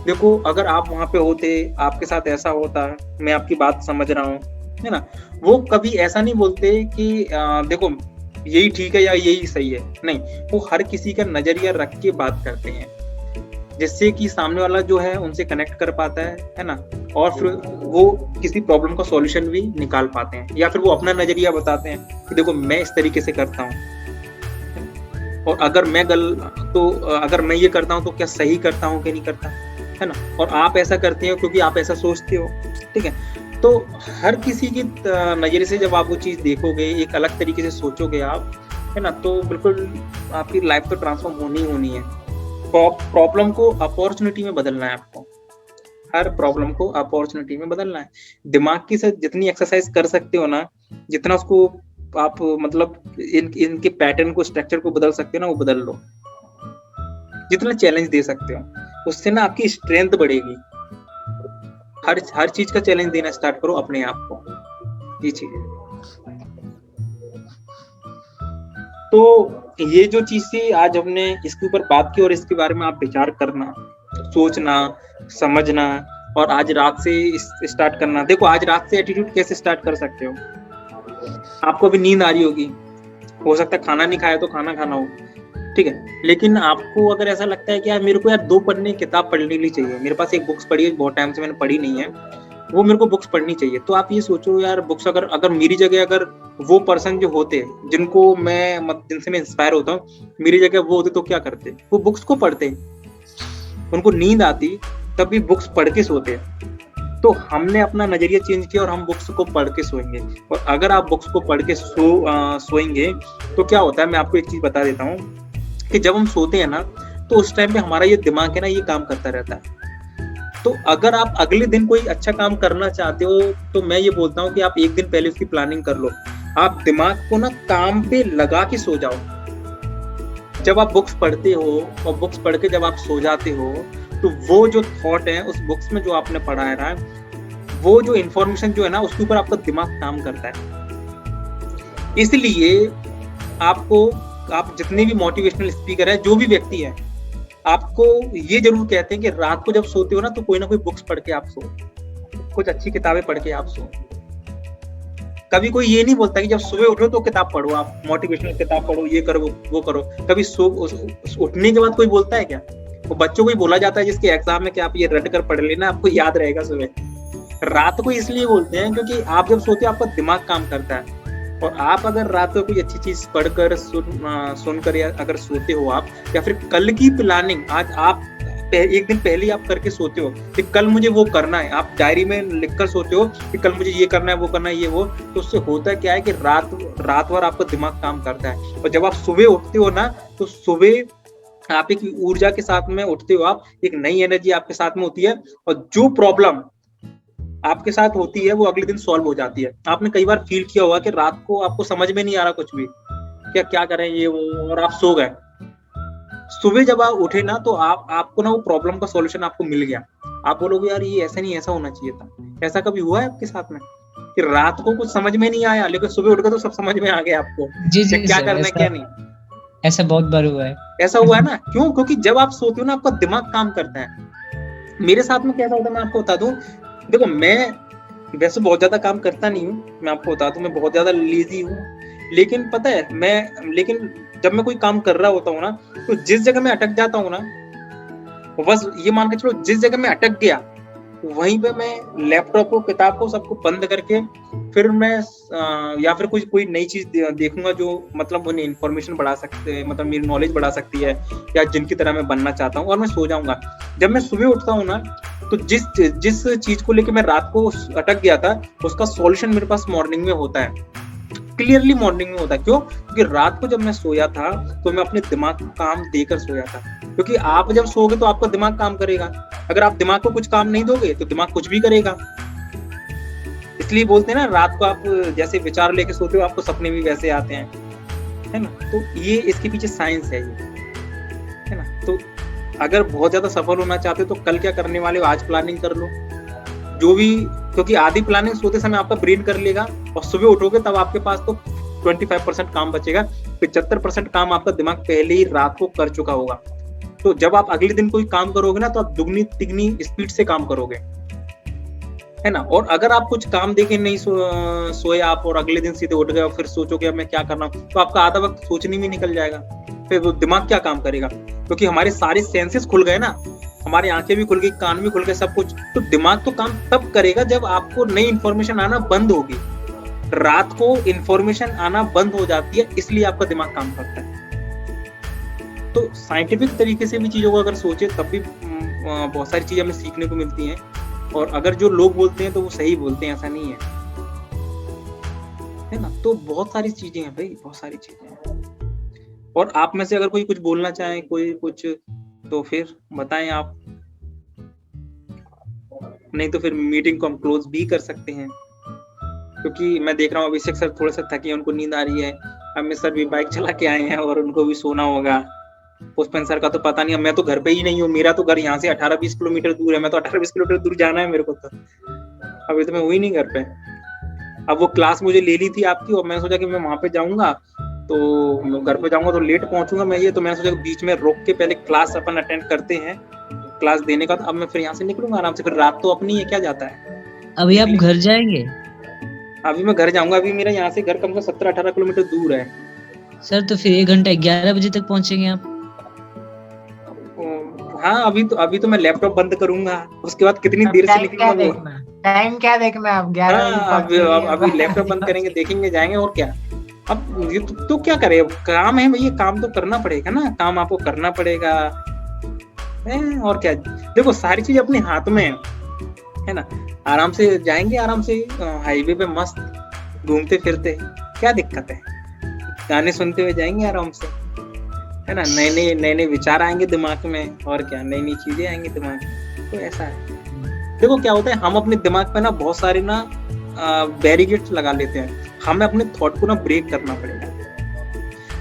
देखो अगर आप वहां पे होते आपके साथ ऐसा होता, मैं आपकी बात समझ रहा हूँ, है ना। वो कभी ऐसा नहीं बोलते कि देखो यही ठीक है या यही सही है, नहीं, वो हर किसी का नजरिया रख के बात करते हैं, जिससे कि सामने वाला जो है उनसे कनेक्ट कर पाता है ना, और फिर वो किसी प्रॉब्लम का सॉल्यूशन भी निकाल पाते हैं, या फिर वो अपना नजरिया बताते हैं कि देखो मैं इस तरीके से करता हूँ, और अगर मैं ये करता हूँ तो क्या सही करता हूँ कि नहीं करता, है ना, और आप ऐसा करते हो क्योंकि आप ऐसा सोचते हो। ठीक है, तो हर किसी की नजरिए से जब आप वो चीज देखोगे, एक अलग तरीके से सोचोगे आप, है ना, तो बिल्कुल आपकी लाइफ तो ट्रांसफॉर्म होनी है। प्रॉब्लम को अपॉर्चुनिटी में बदलना है आपको, हर प्रॉब्लम को अपॉर्चुनिटी में बदलना है। दिमाग की से जितनी एक्सरसाइज कर सकते हो ना, जितना उसको आप मतलब इनके पैटर्न को, स्ट्रक्चर को बदल सकते हो ना, वो बदल लो। जितना चैलेंज दे सकते हो उससे ना आपकी स्ट्रेंथ बढ़ेगी। हर चीज का चैलेंज देना स्टार्ट करो अपने आप को, ये चीज है। तो ये जो चीज थी आज हमने इसके ऊपर बात की, और इसके बारे में आप विचार करना, सोचना, समझना, और आज रात से स्टार्ट करना। देखो आज रात से एटीट्यूड कैसे स्टार्ट कर सकते हो, आपको अभी नींद आ रही होगी, हो सकता है खाना नहीं खाया तो खाना खाना हो, ठीक है, लेकिन आपको अगर ऐसा लगता है कि यार मेरे को यार 2 पन्ने किताब पढ़ने के लिए चाहिए, मेरे पास एक बुक्स पढ़ी है, बहुत टाइम से मैंने पढ़ी नहीं है, वो मेरे को बुक्स पढ़नी चाहिए, तो आप ये सोचो यार बुक्स अगर मेरी जगह अगर वो पर्सन जो होते जिनसे मैं इंस्पायर होता हूँ, मेरी जगह वो होते तो क्या करते, वो बुक्स को पढ़ते, उनको नींद आती तब भी बुक्स पढ़ के सोते। तो हमने अपना नजरिया चेंज किया और हम बुक्स को पढ़ के सोएंगे। और अगर आप बुक्स को पढ़ के सोएंगे तो क्या होता है, मैं आपको एक चीज बता देता हूँ कि जब हम सोते हैं ना तो उस टाइम पे हमारा ये दिमाग है ना, ये काम करता रहता है। तो अगर आप अगले दिन कोई अच्छा काम करना चाहते हो तो मैं ये बोलता हूँ कि आप एक दिन पहले उसकी प्लानिंग कर लो। आप दिमाग को ना काम पे लगा के सो जाओ। जब आप बुक्स पढ़ते हो और बुक्स पढ़ के जब आप सो जाते हो तो वो जो थॉट है उस बुक्स में जो आपने पढ़ा है ना, वो जो इंफॉर्मेशन जो है ना उसके ऊपर आपका दिमाग काम करता है। इसलिए आपको, आप जितने भी मोटिवेशनल स्पीकर है, जो भी व्यक्ति है, आपको ये जरूर कहते हैं कि रात को जब सोते हो ना तो कोई ना कोई बुक्स पढ़ के आप सो, कुछ अच्छी किताबें पढ़ के आप सो। कभी कोई ये नहीं बोलता कि जब सुबह उठो तो किताब पढ़ो, आप मोटिवेशनल किताब पढ़ो, ये करो वो करो। कभी उठने के बाद कोई बोलता है क्या? वो बच्चों को ही बोला जाता है जिसके एग्जाम में कि आप ये रट कर पढ़ लेना, आपको याद रहेगा सुबह। रात को इसलिए बोलते हैं क्योंकि आप जब सोते हो आपका दिमाग काम करता है। और आप अगर रात को कोई अच्छी चीज पढ़कर सुनकर या अगर सोते हो आप, या फिर कल की प्लानिंग आज आप एक दिन पहले आप करके सोते हो कि कल मुझे वो करना है, आप डायरी में लिखकर सोते हो कि कल मुझे ये करना है, वो करना है, ये वो, तो उससे होता क्या है कि रात भर आपका दिमाग काम करता है। और जब आप सुबह उठते हो ना तो सुबह आप एक ऊर्जा के साथ में उठते हो, आप एक नई एनर्जी आपके साथ में होती है और जो प्रॉब्लम आपके साथ होती है वो अगले दिन सॉल्व हो जाती है। आपने कई बार फील किया होगा कि रात को आपको समझ में नहीं आ रहा कुछ भी, क्या करें ये वो, और आप सो गए। सुबह जब आप उठे ना तो आपको ना वो प्रॉब्लम का सॉल्यूशन आपको मिल गया। आप बोलोगे यार ये ऐसा नहीं, ऐसा होना चाहिए था। ऐसा कभी हुआ है आपके साथ में कि रात को कुछ समझ में नहीं आया लेकिन सुबह उठ कर तो सब समझ में आ गया आपको क्या करना है क्या नहीं? ऐसा बहुत बार हुआ है। ऐसा हुआ है ना, क्यों? क्योंकि जब आप सोते हो ना आपका दिमाग काम करता है। मेरे साथ में कैसा होता है मैं आपको बता दूं। देखो, मैं वैसे बहुत ज्यादा काम करता नहीं हूँ, मैं आपको बता दूं, मैं बहुत ज्यादा लेजी हूँ। लेकिन पता है लेकिन जब मैं कोई काम कर रहा होता हूँ ना तो जिस जगह मैं अटक जाता हूँ ना, बस ये मान के चलो जिस जगह मैं अटक गया वहीं पे मैं लैपटॉप को, किताब को, सबको बंद करके फिर मैं या फिर कोई नई चीज देखूंगा जो मतलब मुझे इन्फॉर्मेशन बढ़ा सकते, मतलब मेरी नॉलेज बढ़ा सकती है या जिनकी तरह मैं बनना चाहता हूँ, और मैं सो जाऊंगा। जब मैं सुबह उठता हूँ ना तो जिस चीज को लेके मैं रात को अटक गया था उसका सॉल्यूशन मेरे पास मॉर्निंग में होता है, क्लियरली मॉर्निंग में होता है। क्यों? क्योंकि रात को जब मैं सोया था तो मैं अपने दिमाग को काम देकर सोया था। क्योंकि आप जब सोओगे तो आपका दिमाग काम करेगा, अगर आप दिमाग को कुछ काम नहीं दोगे तो दिमाग कुछ भी करेगा। इसलिए बोलते हैं ना, रात को आप जैसे विचार लेके सोते हो आपको सपने भी वैसे आते हैं, है ना। तो ये इसके पीछे साइंस है, ये है ना। तो अगर बहुत ज्यादा सफल होना चाहते हो तो कल क्या करने वाले हो आज प्लानिंग कर लो जो भी, क्योंकि आधी प्लानिंग सोते समय आपका ब्रेन कर लेगा और सुबह उठोगे तब आपके पास तो 25% काम बचेगा, 75% काम आपका दिमाग पहले ही रात को कर चुका होगा। तो जब आप अगले दिन कोई काम करोगे ना तो आप दुगनी तिगनी स्पीड से काम करोगे, है ना। और अगर आप कुछ काम देके नहीं सोए आप और अगले दिन सीधे उठ गए और फिर सोचोगे अब मैं क्या करना हूँ, तो आपका आधा वक्त सोचने में निकल जाएगा। फिर वो दिमाग क्या काम करेगा? क्योंकि हमारे सारे सेंसेस खुल गए ना, हमारी आंखें भी खुल गई, कान भी खुल गए, सब कुछ। तो दिमाग तो काम तब करेगा जब आपको नई इंफॉर्मेशन आना बंद होगी। रात को इंफॉर्मेशन आना बंद हो जाती है, इसलिए आपका दिमाग काम करता है। तो साइंटिफिक तरीके से भी चीजों को अगर सोचे तब भी बहुत सारी चीजें हमें सीखने को मिलती हैं। और अगर जो लोग बोलते हैं तो वो सही बोलते हैं, ऐसा नहीं है ना। तो बहुत सारी चीजें हैं भाई, बहुत सारी चीजें हैं। और आप में से अगर कोई कुछ बोलना चाहे, कोई कुछ, तो फिर बताएं आप, नहीं तो फिर मीटिंग को हम क्लोज भी कर सकते हैं। क्योंकि मैं देख रहा हूँ अभिषेक सर थोड़ा सा थके हैं, उनको नींद आ रही है। अमित सर भी बाइक चला के आए हैं और उनको भी सोना होगा। पुष्पेंद्र सर का तो पता नहीं, मैं तो घर पे ही नहीं हूँ, मेरा तो घर यहाँ से 18-20 किलोमीटर दूर है, मैं तो 18-20 किलोमीटर दूर जाना है मेरे को। तो अभी तो मैं हुई नहीं घर पे। अब वो क्लास मुझे ले ली थी आपकी और मैं सोचा कि मैं वहां पे जाऊंगा, तो घर पे जाऊंगा तो लेट पहुंचूंगा मैं, ये तो मैंने सोचा बीच में रोक के पहले क्लास अपन अटेंड करते हैं, क्लास देने का। तो अब मैं फिर यहाँ से निकलूंगा आराम से, फिर रात तो अपनी है, क्या जाता है। अभी आप घर जाएंगे? अभी मैं घर जाऊंगा, अभी मेरा यहाँ से घर कम से कम 17-18 किलोमीटर दूर है सर। तो फिर 1 घंटा 11 बजे तक पहुंचेंगे आप? हाँ, अभी तो मैं लैपटॉप बंद करूंगा, उसके बाद कितनी देर से निकलूंगा। टाइम क्या देखना आप? 11 बजे। अभी लैपटॉप बंद करेंगे, देखेंगे, जाएंगे, और क्या। अब ये तो क्या करे, काम है भैया, काम तो करना पड़ेगा ना, काम आपको करना पड़ेगा, और क्या। देखो सारी चीज अपने हाथ में है, है ना, आराम से जाएंगे, आराम से हाईवे पे मस्त घूमते फिरते, क्या दिक्कत है, गाने सुनते हुए जाएंगे आराम से, है ना, नए नए विचार आएंगे दिमाग में, और क्या नई नई चीजें आएंगी दिमाग में। तो ऐसा है। देखो क्या होता है, हम अपने दिमाग पे ना बहुत सारे ना बैरिकेड्स लगा लेते हैं, हमें अपने थॉट को ना ब्रेक करना पड़ेगा।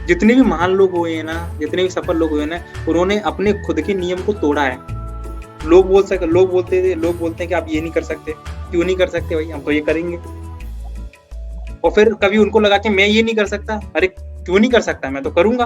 जितने भी महान लोग हुए हैं ना, जितने भी सफल लोग हुए हैं ना, उन्होंने अपने खुद के नियम को तोड़ा है। लोग बोलते हैं कि आप ये नहीं कर सकते, क्यों नहीं कर सकते भाई, हम तो ये करेंगे। और फिर कभी उनको लगा कि मैं ये नहीं कर सकता, अरे क्यों नहीं कर सकता, मैं तो करूंगा।